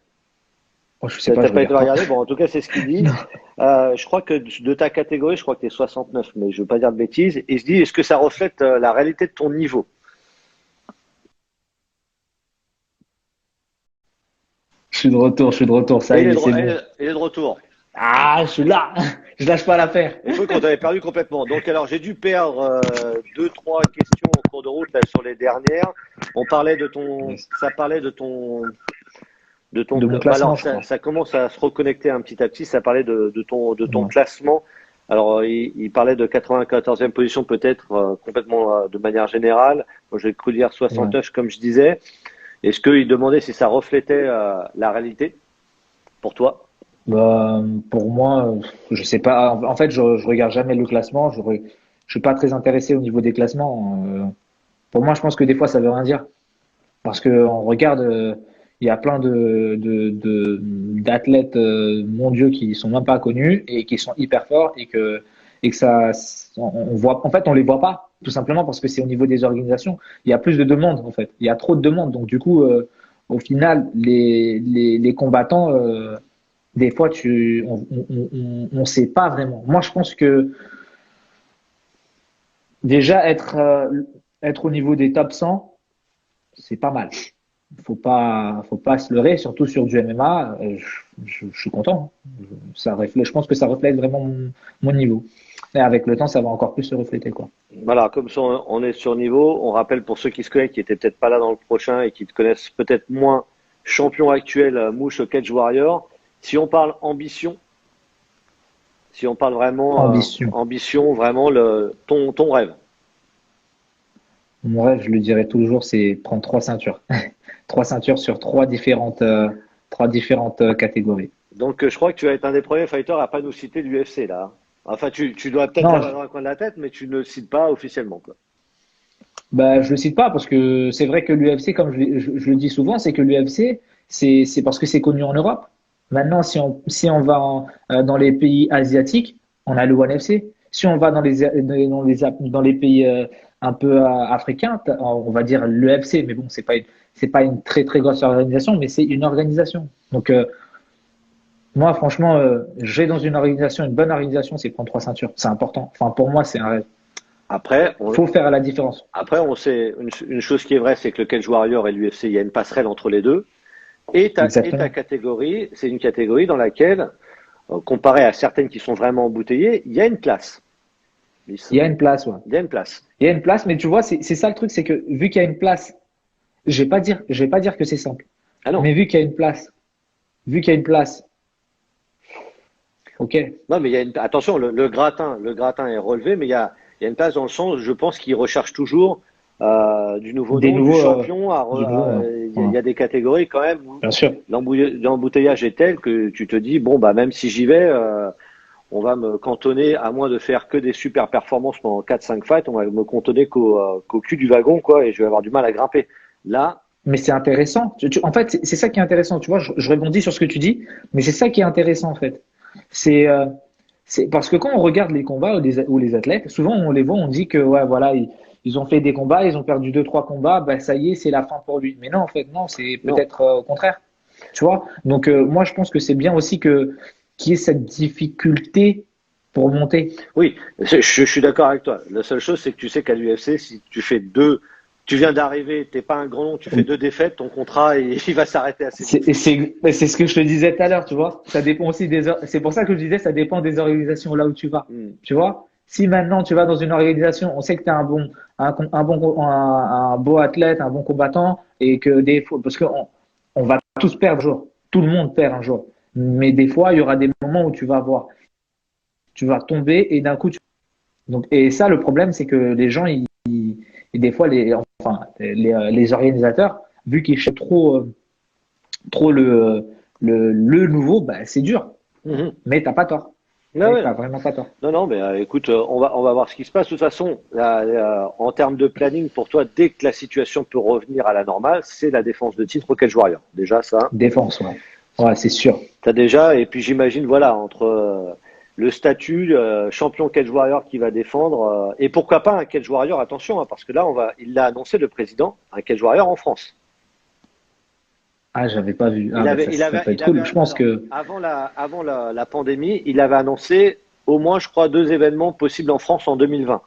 Oh, je sais pas, T'as je pas été regarde regardé. pas. Bon, en tout cas, c'est ce qu'il dit. Non. Je crois que de ta catégorie, je crois que t'es 69, mais je veux pas dire de bêtises. Et je dis, est-ce que ça reflète la réalité de ton niveau? Je suis de retour. Ça Et il y est est, c'est bon. il est de retour. Ah, je suis là. Je lâche pas l'affaire. Il faut qu'on t'avait perdu complètement. Donc, alors, j'ai dû perdre deux, trois questions en cours de route là sur les dernières. On parlait de ton, ça parlait De mon bah classement, alors, je crois. ça commence à se reconnecter un petit à petit. Ça parlait de ton Ouais. classement. Alors, il parlait de 94e position peut-être complètement de manière générale. Moi, j'ai cru dire Ouais. 69 comme je disais. Est-ce qu'il demandait si ça reflétait la réalité pour toi? Bah, pour moi, je sais pas. En fait, je regarde jamais le classement. Je suis pas très intéressé au niveau des classements. Pour moi, je pense que des fois, ça veut rien dire. Parce que on regarde, il y a plein d'athlètes mondiaux qui sont même pas connus et qui sont hyper forts et que ça, on voit, en fait, on les voit pas, tout simplement parce que c'est au niveau des organisations. Il y a plus de demandes, en fait. Il y a trop de demandes. Donc, du coup, au final, les combattants, des fois, on sait pas vraiment. Moi, je pense que déjà être au niveau des top 100, c'est pas mal. Faut pas se leurrer, surtout sur du MMA. Je suis content. Ça reflète, je pense que ça reflète vraiment mon niveau. Et avec le temps, ça va encore plus se refléter, quoi. Voilà, comme ça on est sur niveau. On rappelle pour ceux qui se connaissent, qui étaient peut-être pas là dans le prochain et qui te connaissent peut-être moins, champion actuel Mouche au Cage Warrior. Si on parle ambition, si on parle vraiment Ambition. ambition, vraiment ton rêve. Mon rêve, je le dirais toujours, c'est prendre trois ceintures. Trois ceintures sur trois différentes catégories. Donc je crois que tu vas être un des premiers fighters à pas nous citer l'UFC là. Enfin, tu dois peut-être Non, l'avoir dans le coin de la tête, mais tu ne le cites pas officiellement, quoi. bah, je le cite pas parce que c'est vrai que l'UFC, comme je le dis souvent, c'est que l'UFC, c'est parce que c'est connu en Europe. Maintenant, si on va dans les pays asiatiques, on a le ONE FC. Si on va dans les pays un peu africains, on va dire l'UFC, mais bon, c'est pas une très très grosse organisation, mais c'est une organisation. Donc moi, franchement, j'ai dans une organisation, une bonne organisation, c'est prendre trois ceintures. C'est important. Enfin, pour moi, c'est un rêve. Après, Faut faire la différence. après, on sait une chose qui est vraie, c'est que le Cage Warrior et l'UFC, il y a une passerelle entre les deux. Et ta Exactement. catégorie, c'est une catégorie dans laquelle, comparé à certaines qui sont vraiment embouteillées, il y a une place. Il Il y a une place, ouais. y a une place. Il y a une place, mais tu vois, c'est ça le truc, c'est que vu qu'il y a une place, je vais pas dire que c'est simple, Ah non. mais vu qu'il y a une place, ok. Non, mais il y a attention, le gratin est relevé, mais il y a une place dans le sens, je pense qu'ils recherchent toujours du nouveau Des nom, du nouveaux, champion. du nouveau, Il y a des catégories quand même où bien sûr. l'embouteillage est tel que tu te dis, bon, bah, même si j'y vais, on va me cantonner, à moins de faire que des super performances pendant 4-5 fights, on va me cantonner qu'au cul du wagon, quoi, et je vais avoir du mal à grimper. Là, Mais c'est intéressant. En fait, c'est ça qui est intéressant. Tu vois, je rebondis sur ce que tu dis, mais c'est ça qui est intéressant en fait. C'est c'est parce que quand on regarde les combats ou les athlètes, souvent on les voit, on dit que ouais, voilà, ils ont fait des combats, ils ont perdu deux, trois combats, bah ça y est, c'est la fin pour lui. Mais non, en fait, non, c'est non. peut-être au contraire. Tu vois? Donc moi, je pense que c'est bien aussi que qu'il y ait cette difficulté pour monter. Oui, je suis d'accord avec toi. La seule chose, c'est que tu sais qu'à l'UFC, si tu fais deux, tu viens d'arriver, t'es pas un grand nom, tu fais deux défaites, ton contrat, il va s'arrêter assez vite. C'est ce que je te disais tout à l'heure, tu vois. Ça dépend aussi c'est pour ça que je disais, ça dépend des organisations là où tu vas. Hmm. Tu vois. Si maintenant tu vas dans une organisation, on sait que tu es un beau athlète, un bon combattant, et que des fois, parce qu'on on va tous perdre un jour. Tout le monde perd un jour. Mais des fois, il y aura des moments où tu vas tomber et d'un coup, donc, et ça, le problème, c'est que les gens, et des fois, les organisateurs, vu qu'ils cherchent trop le nouveau, bah, c'est dur. Mhm. Mais t'as pas tort. Ah Mais ouais. t'as vraiment pas tort. Non, non, mais écoute, on va voir ce qui se passe. De toute façon, en termes de planning, pour toi, dès que la situation peut revenir à la normale, c'est la défense de titre au Cage Warrior. Déjà, ça, Défense, ouais. Ouais, c'est sûr. t'as déjà. Et puis j'imagine, voilà, entre le statut champion Cage Warrior qui va défendre, et pourquoi pas un Cage Warrior, attention, hein, parce que là, il l'a annoncé, le président, un Cage Warrior en France. Ah, j'avais pas vu. Ah, Il bah, avait, ça peut être cool. Je pense alors, que avant la pandémie, il avait annoncé au moins, je crois, 2 événements possibles en France en 2020.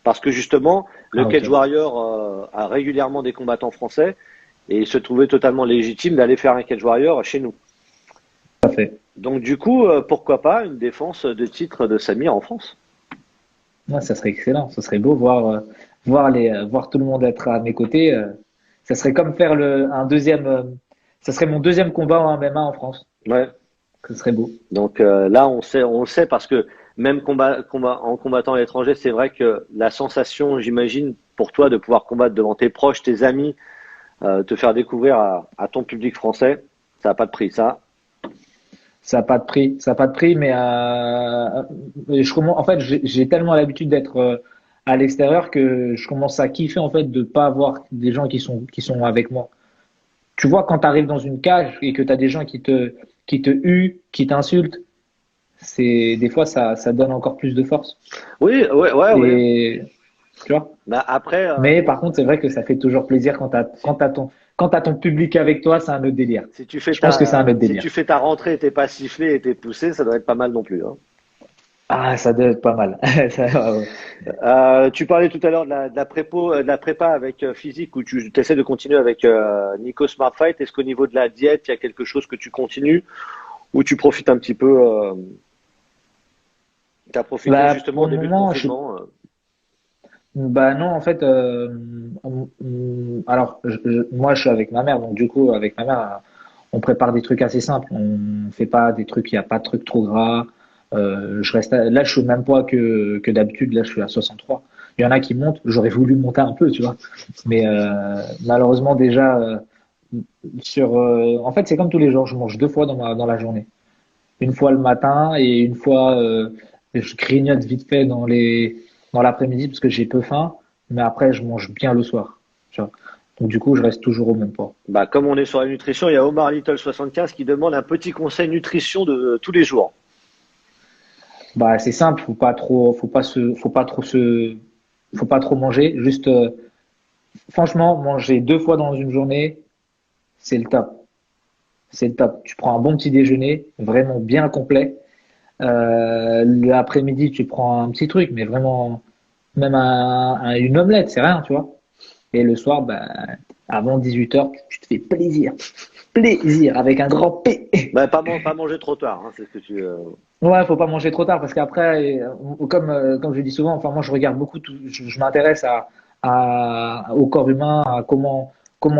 Parce que justement, le ah, Cage ok. Warrior a régulièrement des combattants français et il se trouvait totalement légitime d'aller faire un Cage Warrior chez nous. Tout à fait. Donc du coup, pourquoi pas une défense de titre de Samir en France? Ouais, ça serait excellent. Ça serait beau voir tout le monde être à mes côtés. Ça serait comme faire un deuxième. Ça serait mon deuxième combat en MMA en France. Ouais. Ce serait beau. Donc là, on le sait parce que même en combattant à l'étranger, c'est vrai que la sensation, j'imagine, pour toi de pouvoir combattre devant tes proches, tes amis, te faire découvrir à ton public français, ça n'a pas de prix, ça. Ça n'a pas de prix. Ça n'a pas de prix, mais en fait, j'ai tellement l'habitude d'être à l'extérieur que je commence à kiffer en fait de pas avoir des gens qui sont avec moi. Tu vois, quand tu arrives dans une cage et que tu as des gens qui te huent, qui t'insultent, des fois, ça donne encore plus de force. Oui, ouais, ouais, ouais. Et, tu vois. Bah après, Mais par contre, c'est vrai que ça fait toujours plaisir quand t'as ton public avec toi, c'est un autre délire. si tu fais Je pense que c'est un autre si délire. tu fais ta rentrée et t'es pas sifflé et t'es poussé, ça doit être pas mal non plus, hein. Ah, ça doit être pas mal. Ouais, ouais. Tu parlais tout à l'heure de la prépa avec physique où tu essaies de continuer avec Nico Smart Fight. Est-ce qu'au niveau de la diète, il y a quelque chose que tu continues ou tu profites un petit peu, t'as profité Bah, justement pour au le début de moment, confinement, bah non, en fait, alors, moi, je suis avec ma mère, donc du coup, avec ma mère, on prépare des trucs assez simples. On fait pas des trucs, il n'y a pas de trucs trop gras. Là, je suis au même poids que d'habitude. Là, je suis à 63. Il y en a qui montent. J'aurais voulu monter un peu, tu vois. Mais malheureusement, déjà, en fait, c'est comme tous les jours. Je mange 2 fois dans la journée. Une fois le matin et une fois, je grignote vite fait dans l'après-midi parce que j'ai peu faim. Mais après, je mange bien le soir. Tu vois. Donc, du coup, je reste toujours au même poids. bah, comme on est sur la nutrition, il y a Omar Little 75 qui demande un petit conseil nutrition de tous les jours. Bah, c'est simple. Faut pas trop manger. Juste, franchement, manger 2 fois dans une journée, c'est le top. C'est le top. Tu prends un bon petit déjeuner, vraiment bien complet. L'après-midi, tu prends un petit truc, mais vraiment, même une omelette, c'est rien, tu vois. Et le soir, bah, avant 18h, tu te fais plaisir. Plaisir, avec un grand P. Bah, pas manger trop tard, hein, c'est ce que tu. Ouais, faut pas manger trop tard parce qu'après, comme je dis souvent, enfin moi je regarde beaucoup, je m'intéresse au corps humain, à comment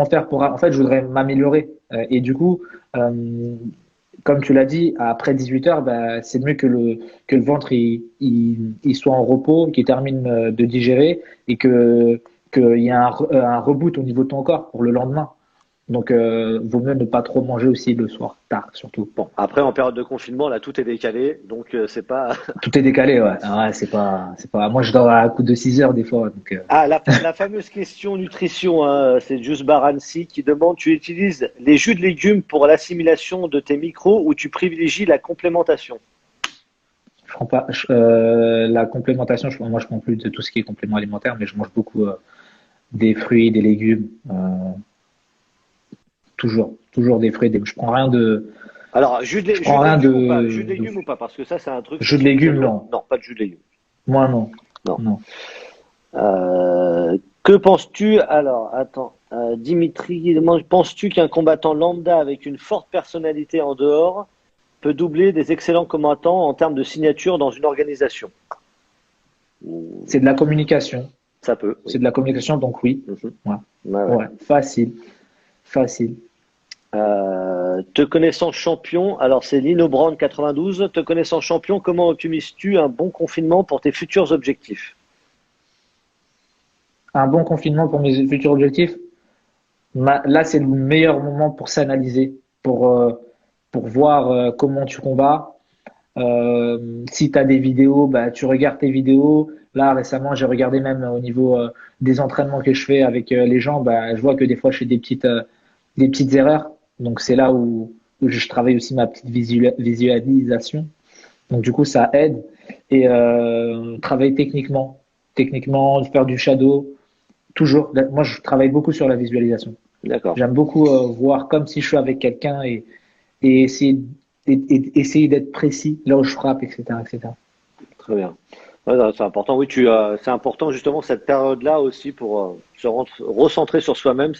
faire pour. En fait, je voudrais m'améliorer. Et du coup, comme tu l'as dit, après 18h, bah, c'est mieux que le ventre il soit en repos, qu'il termine de digérer et qu'il y ait un reboot au niveau de ton corps pour le lendemain. Donc, vaut mieux ne pas trop manger aussi le soir, tard surtout. Bon, après en période de confinement, là tout est décalé, donc c'est pas. Tout est décalé, ouais. Ah ouais, c'est pas. Moi, je dors à coup de 6 heures des fois, donc. Ah, la fameuse question nutrition, hein, c'est Just Baransi qui demande, tu utilises les jus de légumes pour l'assimilation de tes micros ou tu privilégies la complémentation? Je prends pas la complémentation. Moi, je prends plus de tout ce qui est complément alimentaire, mais je mange beaucoup des fruits, des légumes, toujours des fruits. Je prends rien de. Alors, Je jus prends de rien légumes ou pas? Jus de de légumes ou pas? Parce que ça, c'est un truc, je jus de sais que c'est légumes, lourd. non. Non, pas de jus de légumes. Moi, non. Non. Non. Que penses-tu? Alors, attends, Dimitri demande, penses-tu qu'un combattant lambda avec une forte personnalité en dehors peut doubler des excellents combattants en termes de signature dans une organisation? C'est de la communication. Ça peut, oui. C'est de la communication, donc oui. Mhm. Ouais. Ouais, ouais. Ouais. Facile. Facile. Te connaissant champion, alors c'est Lino Brand 92, te connaissant champion, comment optimises-tu un bon confinement pour tes futurs objectifs? Un bon confinement pour mes futurs objectifs. Là, c'est le meilleur moment pour s'analyser, pour voir comment tu combats. Si tu as des vidéos, bah, tu regardes tes vidéos. Là, récemment, j'ai regardé même au niveau des entraînements que je fais avec les gens. Bah, je vois que des fois, je fais des petites erreurs. Donc, c'est là où je travaille aussi ma petite visualisation. Donc, du coup, ça aide. Et travailler techniquement. Techniquement, faire du shadow. Toujours. Moi, je travaille beaucoup sur la visualisation. D'accord, J'aime beaucoup voir comme si je suis avec quelqu'un et essayer d'être précis là où je frappe, etc., etc. très bien. Ouais, c'est important. Oui, c'est important justement cette période-là aussi pour recentrer sur soi-même.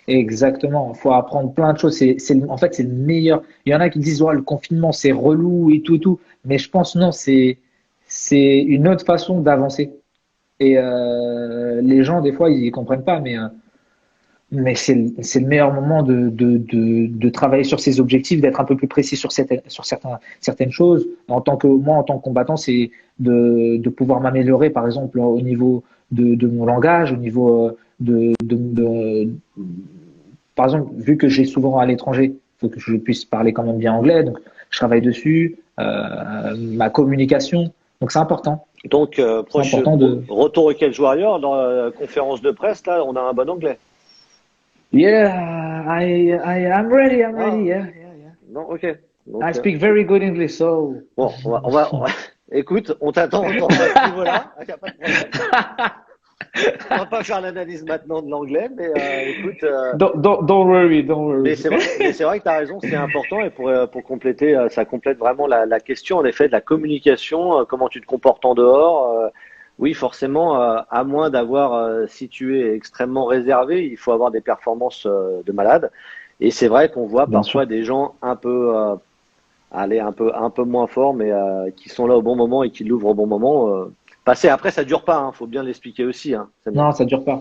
Exactement. Il faut apprendre plein de choses. En fait, c'est le meilleur. Il y en a qui disent, ouais, le confinement, c'est relou et tout et tout. Mais je pense, non, c'est une autre façon d'avancer. Et les gens, des fois, ils comprennent pas, mais c'est le meilleur moment de travailler sur ses objectifs, d'être un peu plus précis certaines choses. Moi, en tant que combattant, c'est de pouvoir m'améliorer, par exemple, au niveau de mon langage, au niveau par exemple, vu que j'ai souvent à l'étranger, il faut que je puisse parler quand même bien anglais, donc je travaille dessus, ma communication, donc c'est important. Donc, C'est important de. retour au Cage Warrior, dans la conférence de presse, là, on a un bon anglais. Yeah, I'm ready, I'm Ah, ready, yeah, yeah, yeah. non, ok. Donc, I speak very good English, so. bon, écoute, on t'attend dans ce niveau-là. Y a pas de problème. On va pas faire l'analyse maintenant de l'anglais, mais écoute, Don't worry, don't worry. mais c'est vrai que tu as raison, c'est important. Et pour compléter, ça complète vraiment la question, en effet, de la communication, comment tu te comportes en dehors. Oui, forcément, à moins d'avoir, si tu es extrêmement réservé, il faut avoir des performances de malade. Et c'est vrai qu'on voit Bien parfois sûr. des gens un peu, aller un peu moins forts, mais qui sont là au bon moment et qui l'ouvrent au bon moment. Passer après, ça dure pas, hein, faut bien l'expliquer aussi. Hein, Samir. Non, ça dure pas.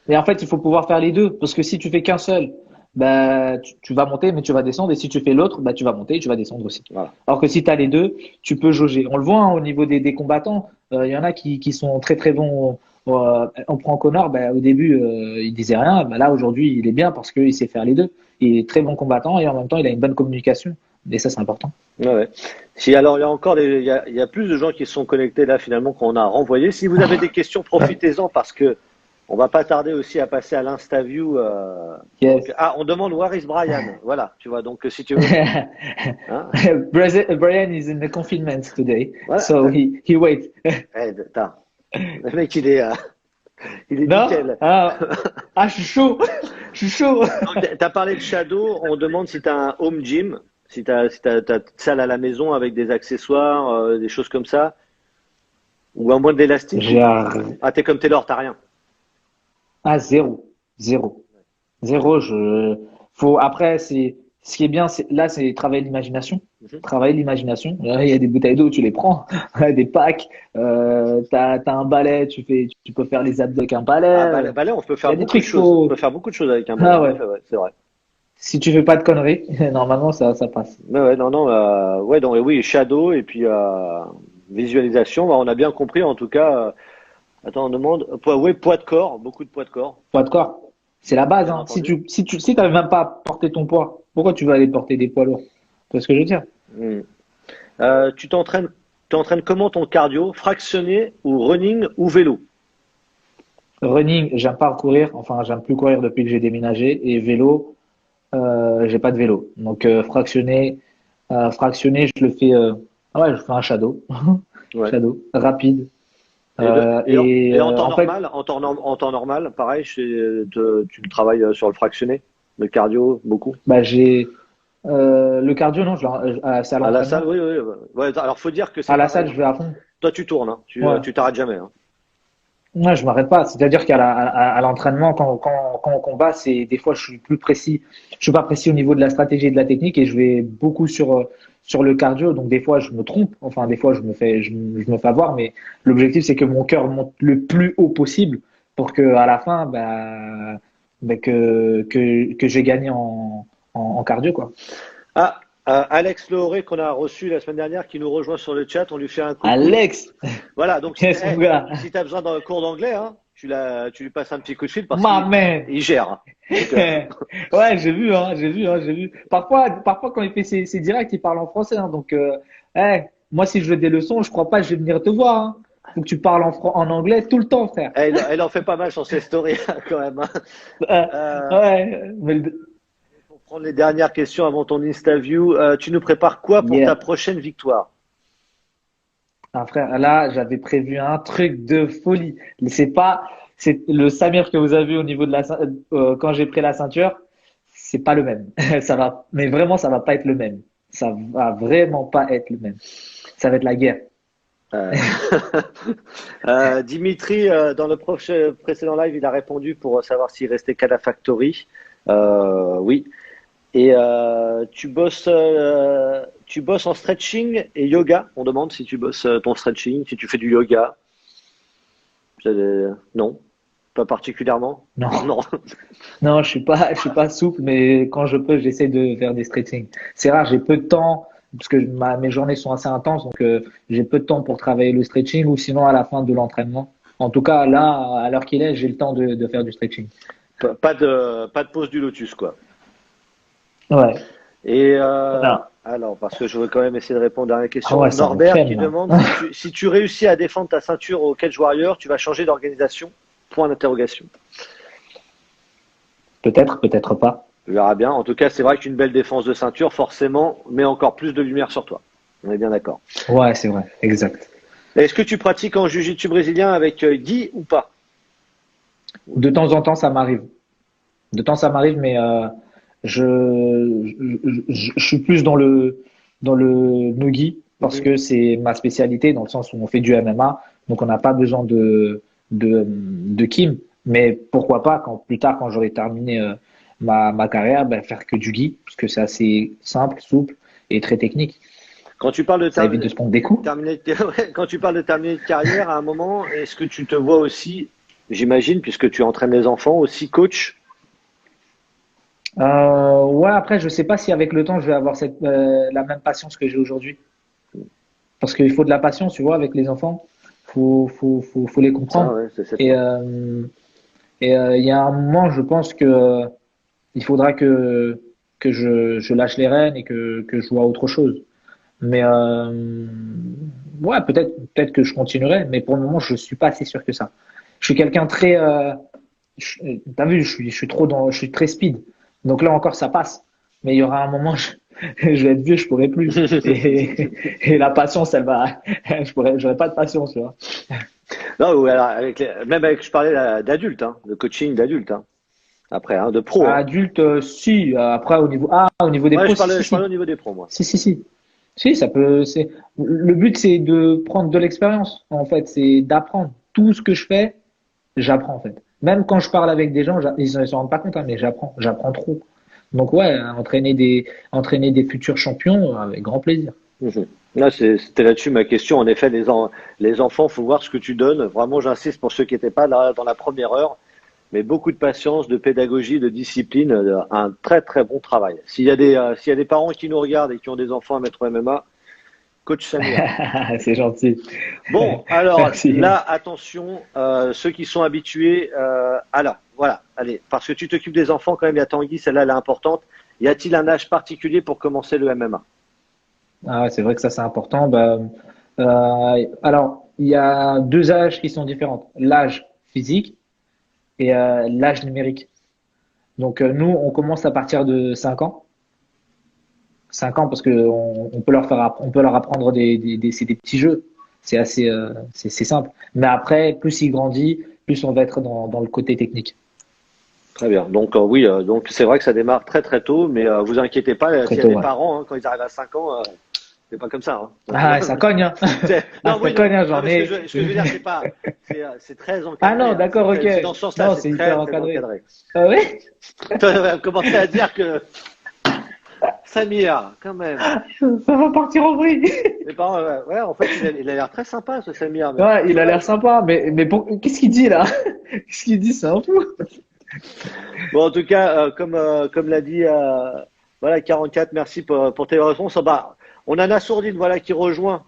Et en fait, il faut pouvoir faire les deux, parce que si tu fais qu'un seul, bah, tu vas monter, mais tu vas descendre, et si tu fais l'autre, bah, tu vas monter et tu vas descendre aussi. Voilà. Alors que si tu as les deux, tu peux jauger. On le voit hein, au niveau des combattants, il y en a qui sont très très bons. On prend Connor, bah, au début, il disait rien. Bah, là, aujourd'hui, il est bien parce qu'il sait faire les deux. Il est très bon combattant et en même temps, il a une bonne communication. Et ça, c'est important. Ouais, ouais. Si alors il y a encore il y a plus de gens qui se sont connectés là finalement qu'on a renvoyé. Si vous avez des questions, profitez-en parce que on va pas tarder aussi à passer à l'Instaview. Yes. Donc, on demande where is Brian. Voilà, tu vois. Donc si tu veux. Hein, Brian is in the confinement today, voilà. so he wait. Le mec il est Non? nickel. Je suis chaud. Je suis chaud. Donc, t'as parlé de Shadow. On demande si tu as un home gym, si t'as une salle à la maison avec des accessoires, des choses comme ça, ou un moins d'élastique. J'ai un... Ah, t'es comme Taylor, t'as rien. Zéro. Zéro. Zéro, après, ce qui est bien, c'est travailler l'imagination. Mhm. Travailler l'imagination. Il y a des bouteilles d'eau, tu les prends. Des packs. T'as un balai, tu peux faire les abdos avec un balai. Balai, on peut Il y faire a des beaucoup de trucs choses. On peut faire beaucoup de choses avec un balai. Ah ouais. Ouais, c'est vrai. Si tu fais pas de conneries, normalement, ça passe. Mais ouais, non, ouais, donc oui, Shadow et puis visualisation. Bah, on a bien compris en tout cas. Attends, on demande poids de corps, beaucoup de poids de corps. Poids de corps, c'est la base. Bien Hein. entendu. Si t'arrives même pas à porter ton poids, pourquoi tu vas aller porter des poids lourds? Tu vois ce que je veux dire? Hmm. Tu t'entraînes comment ton cardio? Fractionné ou running ou vélo? Running, j'aime pas courir. Enfin, j'aime plus courir depuis que j'ai déménagé. Et vélo, j'ai pas de vélo. Donc fractionné, je le fais. Ouais, je fais un shadow, Ouais. shadow, rapide. Et en temps En fait, normal, en temps normal, pareil, tu travailles sur le fractionné, le cardio, beaucoup. bah j'ai le cardio, non, c'est à À la salle, l'entraînement. oui, oui. Ouais, alors faut dire que c'est À la pareil. salle, je vais à fond. Toi, tu tournes, hein. Ouais. Tu t'arrêtes jamais, hein. Ouais, je m'arrête pas. C'est-à-dire à l'entraînement, quand on combat, c'est des fois je suis plus précis. Je suis pas précis au niveau de la stratégie et de la technique et je vais beaucoup sur le cardio. Donc des fois je me trompe. Enfin des fois je me fais avoir. Mais l'objectif c'est que mon cœur monte le plus haut possible pour que à la fin, que j'ai gagné en cardio, quoi. Ah, Alex Lehoré qu'on a reçu la semaine dernière qui nous rejoint sur le chat, on lui fait un coucou. Alex! Voilà, donc Yes, mon gars. si tu as besoin d'un cours d'anglais, hein, tu lui passes un petit coup de fil parce My man! qu'il gère. Hein. Donc, Ouais, j'ai vu. Parfois, quand il fait ses directs, il parle en français, hein, donc, moi, si je veux des leçons, je crois pas que je vais venir te voir, hein. Faut que tu parles en anglais tout le temps, frère. elle en fait pas mal sur ses stories quand même. Hein. Ouais, mais Pour prendre les dernières questions avant ton interview, tu nous prépares quoi pour ta prochaine victoire? ah, frère, là, j'avais prévu un truc de folie. C'est le Samir que vous avez vu au niveau de quand j'ai pris la ceinture, c'est pas le même. Mais vraiment, ça va pas être le même. Ça va vraiment pas être le même. Ça va être la guerre. Dimitri, dans le précédent live, il a répondu pour savoir s'il restait qu'à la factory. Oui. Et tu bosses en stretching et yoga. On demande si tu bosses ton stretching, si tu fais du yoga. Non, pas particulièrement. Non. Non. Non, je suis pas souple, mais quand je peux, j'essaie de faire des stretching. C'est rare, j'ai peu de temps parce que mes journées sont assez intenses, donc j'ai peu de temps pour travailler le stretching ou sinon à la fin de l'entraînement. En tout cas, là, à l'heure qu'il est, j'ai le temps de faire du stretching. Pas de pause du lotus, quoi. Ouais. Et alors, parce que je veux quand même essayer de répondre à la question. Ah ouais, Norbert qui demande si tu réussis à défendre ta ceinture au Cage Warrior, tu vas changer d'organisation? Point d'interrogation. Peut-être, peut-être pas. On verra bien. En tout cas, c'est vrai qu'une belle défense de ceinture, forcément, met encore plus de lumière sur toi. On est bien d'accord. Ouais, c'est vrai, exact. Est-ce que tu pratiques en jiu-jitsu brésilien avec Guy ou pas? De temps en temps, ça m'arrive. De temps, ça m'arrive, mais je suis plus dans le no-gi parce que c'est ma spécialité dans le sens où on fait du MMA, donc on n'a pas besoin de Kim. Mais pourquoi pas plus tard, quand j'aurai terminé ma carrière, faire que du gi, parce que c'est assez simple, souple et très technique. Quand tu parles de ça évite de se prendre des coups. Quand tu parles de terminer de carrière, à un moment, est-ce que tu te vois aussi, j'imagine, puisque tu entraînes les enfants, aussi coach? Ouais, après, je sais pas si avec le temps, je vais avoir la même patience que j'ai aujourd'hui. Parce qu'il faut de la patience, tu vois, avec les enfants. Faut les comprendre. Et il y a un moment, je pense que il faudra que je lâche les rênes et que je vois autre chose. Mais ouais, peut-être que je continuerai, mais pour le moment, je suis pas assez sûr que ça. Je suis quelqu'un très, t'as vu, je suis très speed. Donc là encore, ça passe. Mais il y aura un moment, je vais être vieux, je pourrai plus. Et la patience, j'aurai pas de patience, tu vois. Non, alors je parlais d'adulte, hein, de coaching d'adulte, hein. Après, hein, de pro. Adulte, si. Après, au niveau des pros, je parlais au niveau des pros, moi. Si. Si, ça peut. Le but, c'est de prendre de l'expérience. En fait, c'est d'apprendre. Tout ce que je fais, j'apprends en fait. Même quand je parle avec des gens, ils ne se rendent pas compte, hein, mais j'apprends trop. Donc ouais, entraîner des futurs champions avec grand plaisir. Là, c'était là-dessus ma question. En effet, les enfants, faut voir ce que tu donnes. Vraiment, j'insiste pour ceux qui n'étaient pas là dans la première heure, mais beaucoup de patience, de pédagogie, de discipline, un très très bon travail. S'il y a des parents qui nous regardent et qui ont des enfants à mettre au MMA, coach Samir. C'est gentil. Bon, alors Merci. là, attention, ceux qui sont habitués. Alors, voilà, allez, parce que tu t'occupes des enfants quand même, il y a Tanguy, celle-là, elle est importante. Y a-t-il un âge particulier pour commencer le MMA? Ah ouais, c'est vrai que ça, c'est important. Alors, il y a deux âges qui sont différents. L'âge physique et l'âge numérique. Donc, nous, on commence à partir de 5 ans. 5 ans parce que on peut leur apprendre c'est des petits jeux. C'est assez, c'est simple. Mais après, plus il grandit, plus on va être dans le côté technique. Très bien. Donc oui, donc c'est vrai que ça démarre très très tôt, mais vous inquiétez pas, s'il y a des parents, hein, quand ils arrivent à 5 ans, c'est pas comme ça. Hein. Ah, ça cogne, hein. Non, ça cogne, hein, j'en ai. Ce que je veux dire, c'est très encadré. Ah non, d'accord, ok. C'est dans ce sens-là, non, c'est hyper très encadré. encadré. Ah ouais? Tu vas commencer à dire que Samir, quand même. Ça va partir en vrille. Les parents, ouais, en fait, il a l'air très sympa, ce Samir. Mais... Ouais, il a l'air sympa, mais qu'est-ce qu'il dit là? Qu'est-ce qu'il dit, c'est un fou. Bon, en tout cas, comme l'a dit Voilà, 44, merci pour tes réponses. Ah bah, on a Nassourdine, voilà, qui rejoint.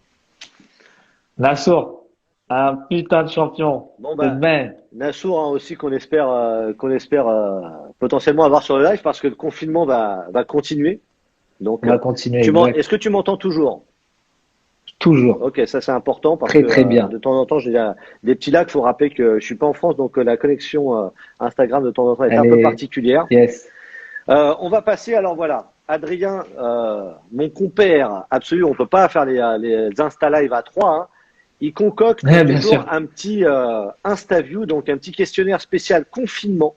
Nassour, un putain de champion. Bon, The bah, man. Nassour, hein, aussi, qu'on espère potentiellement avoir sur le live parce que le confinement va continuer. Donc, On va continuer, exact. est-ce que tu m'entends toujours? Toujours. Ok, ça c'est important parce Très, que très bien. de temps en temps j'ai des petits lags. Il faut rappeler que je suis pas en France, donc la connexion Instagram de temps en temps est un Elle peu est, particulière. yes. On va passer alors voilà, Adrien, mon compère absolu, on peut pas faire les Insta Live à trois. Hein. Il concocte Ouais, bien toujours sûr. un petit Insta-view, donc un petit questionnaire spécial confinement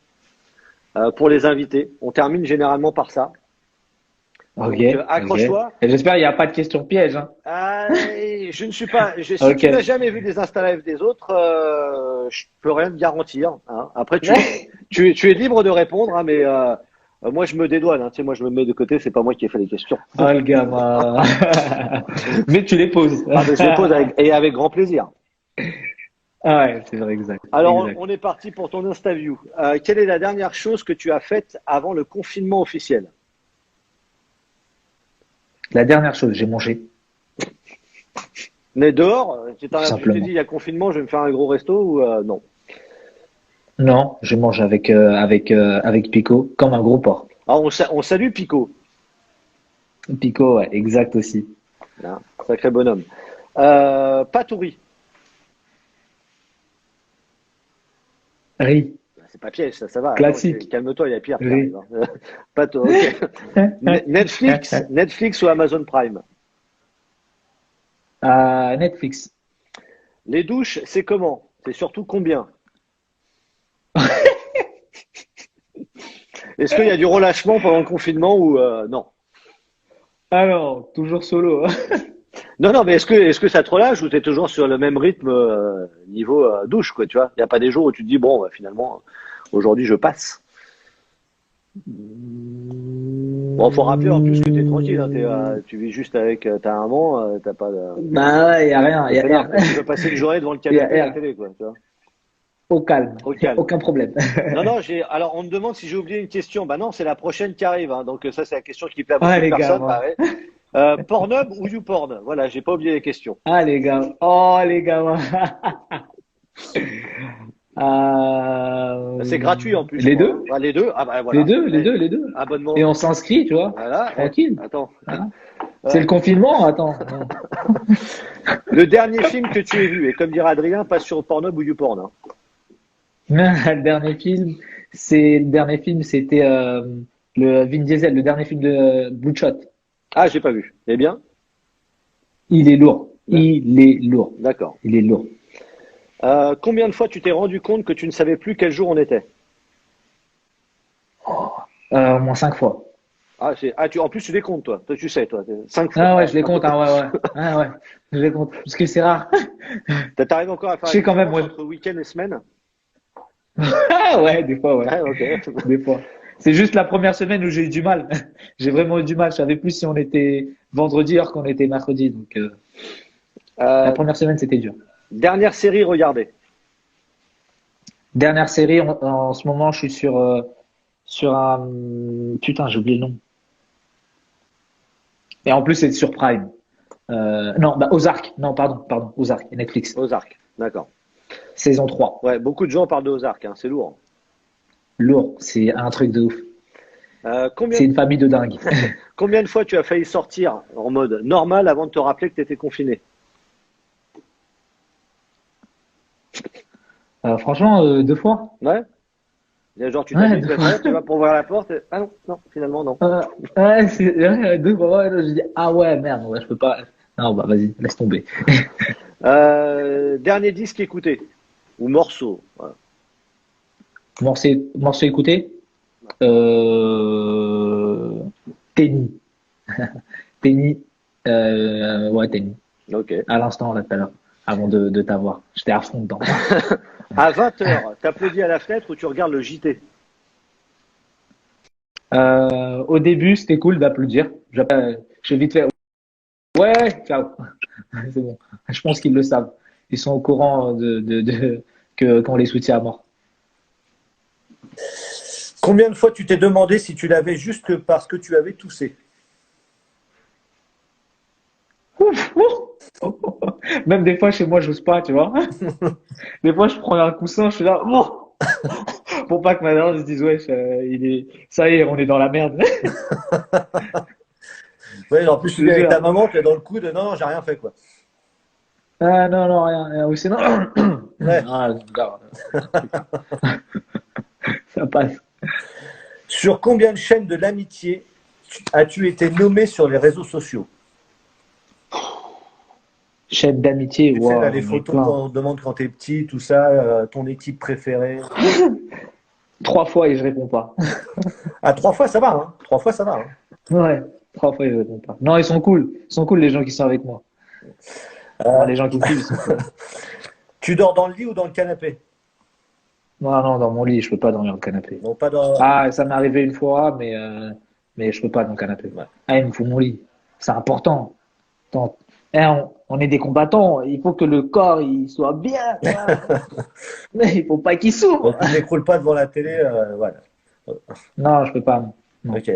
pour les invités. On termine généralement par ça. Ok, Donc ok. accroche-toi. Et j'espère qu'il n'y a pas de questions pièges, hein. Je ne suis pas. Si Ok. tu n'as jamais vu des Insta Live des autres, je peux rien te garantir. Hein. Après, tu es libre de répondre, hein, mais moi je me dédouane. Hein. Tu sais, moi je me mets de côté. C'est pas moi qui ai fait les questions. Oh, le gamin. Mais tu les poses. Ah, mais je les pose avec grand plaisir. Ah ouais, c'est vrai, exact. Alors, Exact. on est parti pour ton Insta-view. Quelle est la dernière chose que tu as faite avant le confinement officiel? La dernière chose, j'ai mangé. Mais dehors, tu Tout t'es dit, simplement. il y a confinement, je vais me faire un gros resto ou non? Non, je mange avec Pico, comme un gros porc. Ah, on salue Pico. Pico, ouais, exact aussi. Hein, sacré bonhomme. Pâte ou riz? Riz, C'est pas piège, ça va. Attends, classique. calme-toi, il y a pire qui Riz. arrive. Hein. Pâte, ok. Netflix ou Amazon Prime? Netflix. Les douches, c'est comment? C'est surtout combien? Est-ce qu'il y a du relâchement pendant le confinement ou non? Alors, toujours solo, hein. Non, non, mais est-ce que ça te relâche ou tu es toujours sur le même rythme niveau douche, quoi, tu vois? Il n'y a pas des jours où tu te dis, bon, bah, finalement, aujourd'hui, je passe. Bon, faut rappeler en plus que tu es tranquille, hein, tu vis juste avec ta maman, t'as pas de. Bah ouais, il n'y a rien, il y a Connard, rien. quoi. Tu peux passer une journée devant le Il y a canapé et la rien. télé, quoi, tu vois? Au calme, Au il n'y a calme. aucun problème. Non, non, alors on me demande si j'ai oublié une question. Bah non, c'est la prochaine qui arrive, hein. Donc ça, c'est la question qui plaît à beaucoup Ah de les gars, personnes. Bah moi. ouais. Pornhub ou YouPorn? Voilà, j'ai pas oublié les questions. Ah les gars. Oh les gars, moi. C'est gratuit en plus, je Les crois. Hein. deux? Ah, les deux? Ah bah Les voilà. deux, les Eh, deux, les deux. abonnement. Et on s'inscrit, tu vois, Voilà. tranquille. Attends. Hein. C'est Ouais. le confinement, attends. Le dernier film que tu aies vu, et comme dirait Adrien, passe sur Pornhub ou YouPorn. Hein. Le dernier film, c'était le Vin Diesel, le dernier film de Bloodshot. Ah, j'ai pas vu. Eh bien? Il est lourd. Ouais. Il est lourd. D'accord. Il est lourd. Combien de fois tu t'es rendu compte que tu ne savais plus quel jour on était? Au moins 5 fois. En plus tu les comptes, toi. Toi, tu sais, toi. 5 fois. Ah ouais, je les compte, hein, ouais, ouais. Ah ouais, je les compte. Parce que c'est rare. T'arrives encore à faire Je la sais quand même, différence ouais. entre week-end et semaine? Ah ouais, des fois, ouais. Ouais, ok. Des fois. C'est juste la première semaine où j'ai eu du mal. J'ai vraiment eu du mal. Je savais plus si on était vendredi alors qu'on était mercredi. Donc, la Euh, première semaine, c'était dur. Dernière série regardée. Dernière série, en ce moment, je suis sur un. Putain, j'ai oublié le nom. Et en plus, c'est sur Prime. Non, bah, Ozark. Non, pardon. Ozark, Netflix. Ozark. D'accord. Saison 3. Ouais, beaucoup de gens parlent de Ozark, hein, c'est lourd. Lourd. C'est un truc de ouf. Combien, C'est une famille de dingue. combien de fois tu as failli sortir en mode normal avant de te rappeler que tu étais confiné? Franchement, 2 fois. Ouais. Genre, tu Ouais, t'habilles, 2 fois. tu vas pour ouvrir la porte. Ah non, non, finalement, non. Ouais, ouais, 2 fois. Ouais, je dis, ah ouais, merde, ouais, je peux pas. Non, bah vas-y, laisse tomber. Dernier disque écouté. Ou morceau. Voilà. Morceau écouté. Tenny. Tenny. Ouais, Tenny. Ok. À l'instant, là, tout à l'heure, avant de t'avoir. J'étais à fond dedans. À 20h, t'applaudis à la fenêtre ou tu regardes le JT? Au début, c'était cool d'applaudir. J'ai vite fait, ouais, ciao. C'est bon. Je pense qu'ils le savent. Ils sont au courant qu'on les soutient à mort. Combien de fois tu t'es demandé si tu l'avais juste que parce que tu avais toussé? Ouf, ouf. Même des fois, chez moi, j'ose pas, tu vois. Des fois, je prends un coussin, je suis là, oh, pour pas que ma mère se dise, ouais, ça y est, on est dans la merde. Ouais, en plus, Je tu te vis avec ta jure. maman, tu es dans le coup de non, non, j'ai rien fait, quoi. Ah, non, non, rien, rien. Ou sinon, Ouais. ah, regarde, ça passe. Sur combien de chaînes de l'amitié as-tu été nommé sur les réseaux sociaux? Chaîne d'amitié, Tu sais, là, waouh, les on est photos plein. qu'on demande quand t'es petit, tout ça, ton équipe préférée. 3 fois et je réponds pas. Ah, 3 fois, ça va, hein. 3 fois, ça va, hein. Ouais, 3 fois et je réponds pas. Non, ils sont cool. Ils sont cool, les gens qui sont avec moi. Non, Euh, les gens qui me suivent, ils sont cool. Tu dors dans le lit ou dans le canapé? Non, non, dans mon lit, je peux pas dormir dans le canapé. Non, pas dans. Ah, ça m'est arrivé une fois, mais je peux pas dans le canapé. Ouais. Ah, il me faut mon lit. C'est important. Attends. On est des combattants. Il faut que le corps il soit bien. Voilà. Mais il faut pas qu'il Donc, s'ouvre. tu n'écroules pas devant la télé, voilà. Non, je peux pas. Non. Ok.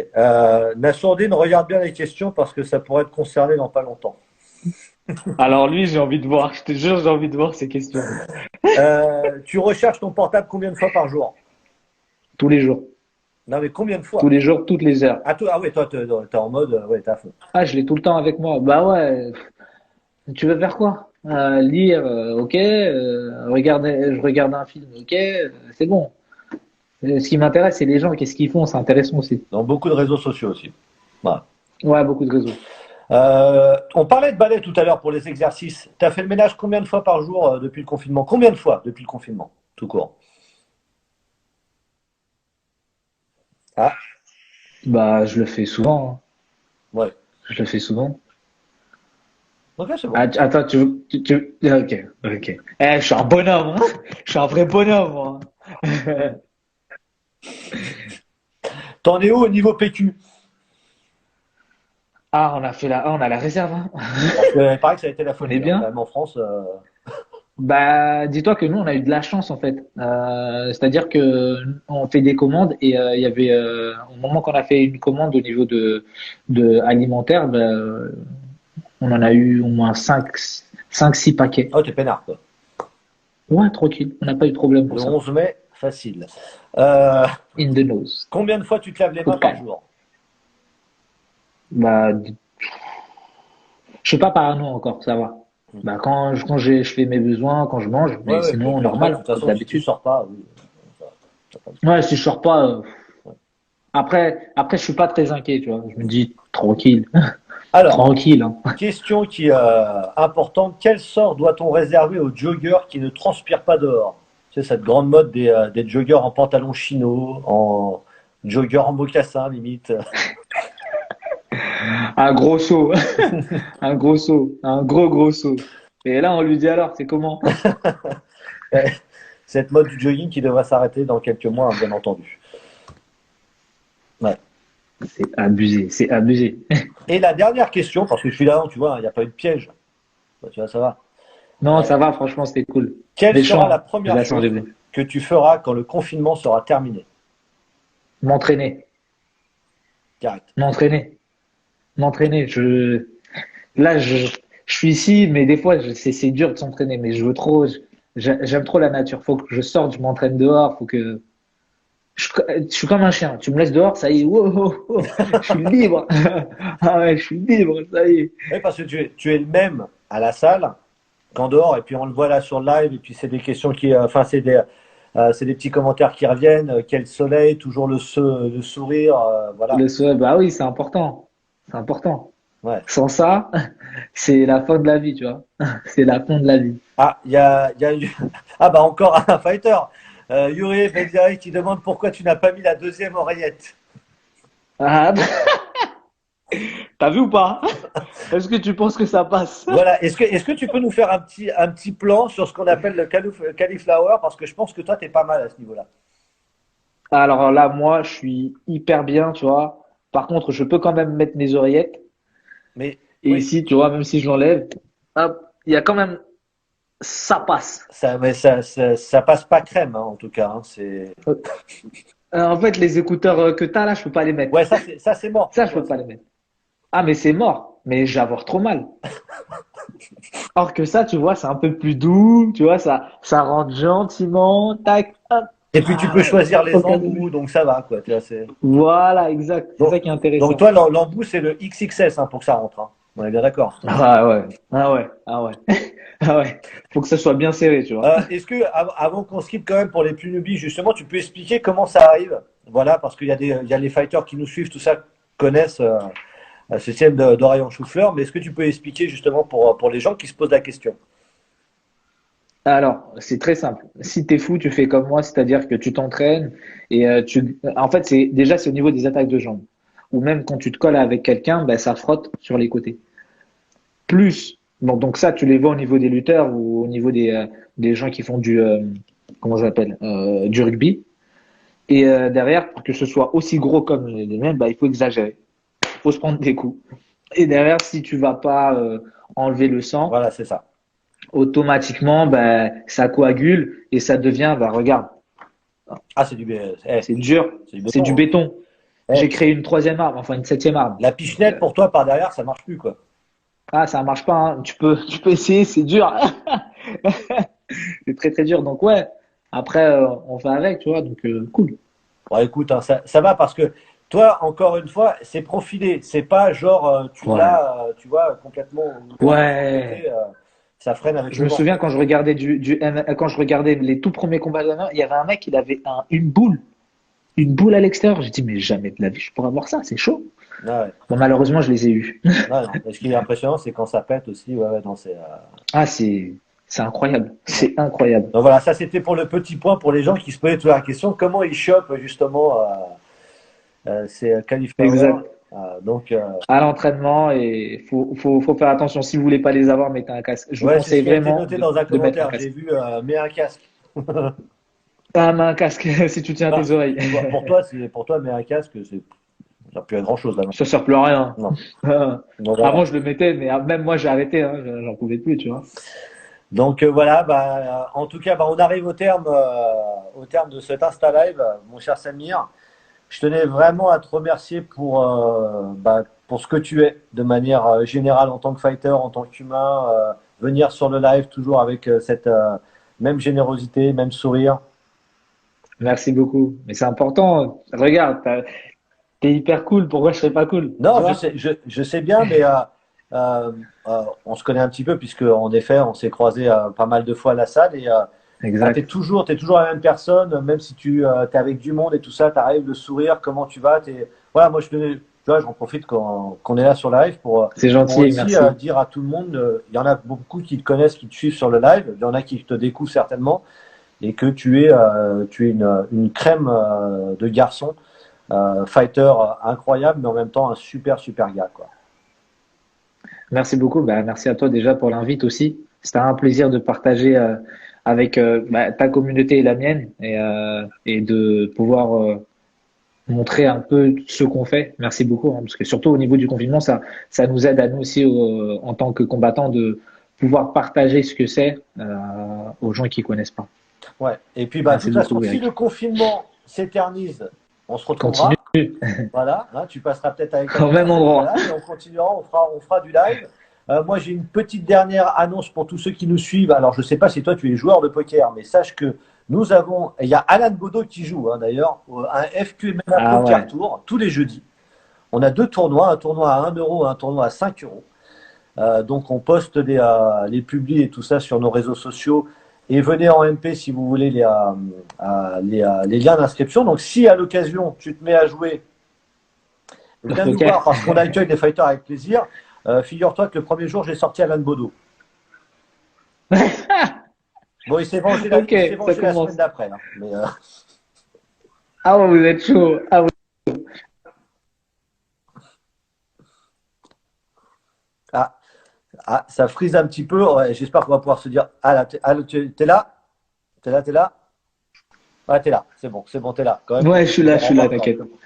Nassourdine, regarde bien les questions parce que ça pourrait te concerner dans pas longtemps. Alors lui, j'ai envie de voir. Je te jure, j'ai envie de voir ces questions. Tu recharges ton portable combien de fois par jour? Tous les jours. Non, mais combien de Tous fois? les jours, toutes les heures. Ah ouais, toi, t'es en mode, ouais, t'es à fond. Ah, je l'ai tout le temps avec moi. Bah ouais. Tu veux faire quoi? Lire, ok. Je regarde un film, ok. C'est bon. Ce qui m'intéresse, c'est les gens. Qu'est-ce qu'ils font? C'est intéressant aussi. Dans beaucoup de réseaux sociaux aussi. Voilà. Ouais, beaucoup de réseaux. On parlait de ballet tout à l'heure pour les exercices. Tu as fait le ménage combien de fois par jour depuis le confinement? Combien de fois depuis le confinement? Tout court. Ah, Bah, je le fais souvent, hein. ouais. Je le fais souvent. Ok, c'est Ah, bon. attends, ok, ok. Je suis un bonhomme, hein. Je suis un vrai bonhomme, moi. T'en es où au niveau PQ? Ah, on a la réserve, hein. Parce que, il paraît que ça a été la On est folie, hein. bien. Même en France. Bah, dis-toi que nous, on a eu de la chance, en fait. C'est-à-dire que on fait des commandes et il y avait, au moment qu'on a fait une commande au niveau de alimentaire, bah, on en a eu au moins 6 paquets. Oh, t'es peinard, quoi. Ouais, tranquille. On n'a pas eu de problème Le pour ça. 11 mai, facile. Euh, In the nose. Combien de fois tu te laves les Coup mains de par canne. jour? Bah, je suis pas parano encore, ça va. Bah, je fais mes besoins, quand je mange, Ouais, mais ouais, sinon, puis après, de normal, toute comme façon, si tu d'habitude. sors pas, oui. ça- ça passe. Ouais, si je sors pas, après, je suis pas très inquiet, tu vois. Je me dis, tranquille, Alors, tranquille, hein. question qui est importante. Quel sort doit-on réserver aux joggeurs qui ne transpirent pas dehors? C'est cette grande mode des joggers en pantalon chino, en joggers en mocassin, limite. Un gros saut, un gros saut, un gros saut. Et là, on lui dit alors, c'est comment? Cette mode du jogging qui devrait s'arrêter dans quelques mois, hein, bien entendu. Ouais. C'est abusé, c'est abusé. Et la dernière question, parce que je suis là, tu vois, il n'y a pas eu de piège. Bah, tu vois, ça va. Non, ça va, franchement, c'était cool. Quelle sera Méchant, la hein. Je première la sens chose arriver. que tu feras quand le confinement sera terminé? M'entraîner, Direct. m'entraîner, m'entraîner. Là, je suis ici, mais des fois, c'est dur de s'entraîner, mais je veux trop, j'aime trop la nature. Faut que je sorte, je m'entraîne dehors, faut que, je suis comme un chien. Tu me laisses dehors, ça y est, wow, wow, wow, je suis libre. Ah ouais, je suis libre, ça y est. Oui, parce que tu es le même à la salle qu'en dehors, et puis on le voit là sur le live, et puis c'est des questions qui, enfin, c'est des petits commentaires qui reviennent. Quel soleil, toujours le sourire, voilà. Le soir, bah oui, c'est important. C'est important. Ouais. Sans ça, c'est la fin de la vie, tu vois. C'est la fin de la vie. Ah, ah bah encore un fighter. Yuri Bediaï qui demande pourquoi tu n'as pas mis la deuxième oreillette. Ah, t'as vu ou pas? Est-ce que tu penses que ça passe? Voilà. Est-ce que tu peux nous faire un petit plan sur ce qu'on appelle le cauliflower, parce que je pense que toi t'es pas mal à ce niveau-là. Alors là, moi, je suis hyper bien, tu vois. Par contre, je peux quand même mettre mes oreillettes. Mais Et oui, ici, tu vois, même si je l'enlève, hop, il y a quand même, ça passe. mais ça passe pas crème, hein, en tout cas, hein, c'est. En fait, les écouteurs que t'as là, je peux pas les mettre. Ouais, ça c'est mort. Ça, je peux pas les mettre. Ah, mais c'est mort. Mais je vais avoir trop mal. Or que ça, tu vois, c'est un peu plus doux. Tu vois, ça rentre gentiment. Tac, hop. Et puis tu Ah peux ouais, choisir les aucun embouts, souci. donc ça va, quoi. Tu vois, Voilà, exact. C'est donc, ça qui est donc intéressant. toi, l'embout, c'est le XXS hein, pour que ça rentre. Hein. On est bien d'accord. Ah ouais, ah ouais, ah ouais, ah ouais. Faut que ça soit bien serré, tu vois. Est-ce que, avant qu'on skip quand même pour les plus newbies, justement, tu peux expliquer comment ça arrive? Voilà, parce il y a les fighters qui nous suivent, tout ça, connaissent ce système d'oreille en chou-fleur, mais est-ce que tu peux expliquer justement pour les gens qui se posent la question? Alors, c'est très simple. Si t'es fou, tu fais comme moi, c'est-à-dire que tu t'entraînes et en fait, c'est au niveau des attaques de jambes. Ou même quand tu te colles avec quelqu'un, ben, ça frotte sur les côtés. Plus, bon, donc ça, tu les vois au niveau des lutteurs ou au niveau des gens qui font comment j'appelle, du rugby. Et derrière, pour que ce soit aussi gros comme les mêmes, bah, il faut exagérer. Il faut se prendre des coups. Et derrière, si tu vas pas enlever le sang, Voilà, c'est ça. automatiquement, bah, ça coagule et ça devient, bah, regarde, Ah, c'est dur, c'est du c'est du béton. Hein. béton. J'ai Eh, créé une troisième arme, enfin une septième arme. la Donc, pichenette, pour toi, par derrière, ça marche plus, quoi. ah, ça marche pas, hein. Tu peux essayer, c'est dur. C'est très très dur. Donc ouais, après, on fait avec, tu vois, donc cool. Bon, écoute, hein, ça va parce que toi, encore une fois, c'est profilé. C'est pas genre, tu Ouais. l'as, tu vois, complètement ouvert sur le Ouais. côté, ça freine avec Je le me vent. souviens quand je regardais quand je regardais les tout premiers combats de MMA, il y avait un mec, il avait une boule à l'extérieur. J'ai dit, mais jamais de la vie, je pourrais avoir ça, c'est chaud. Ah ouais. Bon, malheureusement, je les ai eus. Ouais, non. Et ce qui est impressionnant, c'est quand ça pète aussi. Ouais, ouais, non, Ah, c'est incroyable. ouais. C'est incroyable. Donc voilà, ça c'était pour le petit point pour les gens qui se posaient toujours la question comment ils chopent justement ces qualifiers. Exact. Donc, À l'entraînement, et faut faire attention. Si vous voulez pas les avoir, mettez un casque. Je vous ouais, c'est ce conseille qui a été vraiment noté dans un de mettre un commentaire. J'ai casque. vu, mets un casque. Ah, mais un casque, si tu tiens à Non, tes oreilles. pour toi, mets un casque, ça n'a plus à grand chose là. Ça sert plus à rien. Non. Donc voilà. Avant, je le mettais, mais même moi, j'ai arrêté, hein, j'en pouvais plus, tu vois. Donc voilà, en tout cas, on arrive au terme de cet Insta Live, mon cher Samir. Je tenais vraiment à te remercier pour ce que tu es, de manière générale en tant que fighter, en tant qu'humain, venir sur le live toujours avec cette même générosité, même sourire. Merci beaucoup. Mais c'est important. Regarde, t'es hyper cool. Pourquoi je serais pas cool? Tu Non, vois? je sais bien, mais on se connaît un petit peu puisque en effet, on s'est croisé pas mal de fois à la salle et Exact. t'es toujours la même personne, même si tu es avec du monde et tout ça, t'arrives le sourire, comment tu vas, voilà, moi tu vois, j'en profite qu'on est là sur live C'est pour gentil, aussi merci. dire à tout le monde, il y en a beaucoup qui te connaissent, qui te suivent sur le live, il y en a qui te découvrent certainement, et que tu es une crème de garçon, fighter incroyable, mais en même temps un super super gars, quoi. Merci beaucoup. Bah, merci à toi déjà pour l'invite aussi. C'était un plaisir de partager avec bah, ta communauté et la mienne et de pouvoir montrer un peu ce qu'on fait. Merci beaucoup, hein, parce que surtout au niveau du confinement, ça nous aide à nous aussi en tant que combattants de pouvoir partager ce que c'est aux gens qui connaissent pas. Ouais. Et puis, de Merci toute façon, beaucoup, si Eric. le confinement s'éternise, on se Continue retrouvera. Voilà, hein, tu passeras peut-être avec ta au même copine, endroit. voilà, et on continuera, on fera du live. Moi, j'ai une petite dernière annonce pour tous ceux qui nous suivent. Alors, je ne sais pas si toi, tu es joueur de poker, mais sache que il y a Alan Bodo qui joue, hein, d'ailleurs, un FQMMA Ah Poker ouais. Tour, tous les jeudis. On a deux tournois, un tournoi à 1 € et un tournoi à 5 €. Donc, on poste les publis et tout ça sur nos réseaux sociaux. Et venez en MP si vous voulez les liens d'inscription. Donc, si à l'occasion, tu te mets à jouer, viens nous Ok. voir parce qu'on accueille des fighters avec plaisir. Figure-toi que le premier jour, j'ai sorti Alan Bodo. Bon, il s'est vengé, Ok, il s'est ça vengé la commence. semaine d'après. Hein. Mais, Ah ouais, vous êtes chaud. Ah, ah, ça frise un petit peu. Ouais, j'espère qu'on va pouvoir se dire ah là, t'es là. T'es là. Ah, t'es là. C'est bon, t'es là. Quand même, ouais, je au suis là, revoir t'inquiète. correctement.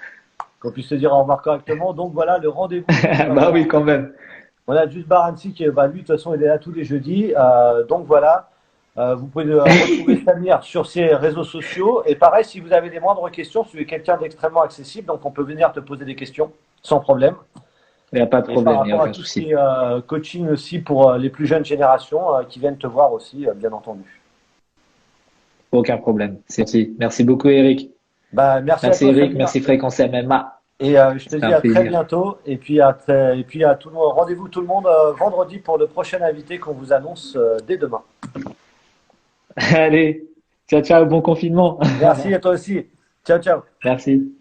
Qu'on puisse se dire au revoir correctement. Donc voilà, le rendez-vous jeudi. Bah oui, quand même. On a juste Baransi qui, lui, de toute façon, il est là tous les jeudis. Donc voilà. Vous pouvez retrouver Samir sur ses réseaux sociaux. Et pareil, si vous avez les moindres questions, tu es quelqu'un d'extrêmement accessible, donc on peut venir te poser des questions sans problème. Il n'y a pas de Et par problème, il n'y a rapport à aucun tout ce souci. qui est coaching aussi pour les plus jeunes générations qui viennent te voir aussi, bien entendu. Aucun problème. C'est parti. Merci beaucoup, Eric. Bah, merci à Merci, toi, Eric. Samir. Merci, Fréquence MMA. Et je te C'était dis un à très plaisir. bientôt. Et puis à tout le monde. Rendez-vous tout le monde vendredi pour le prochain invité qu'on vous annonce dès demain. Allez, ciao, ciao, bon confinement. Merci à toi aussi. Ciao, ciao. Merci.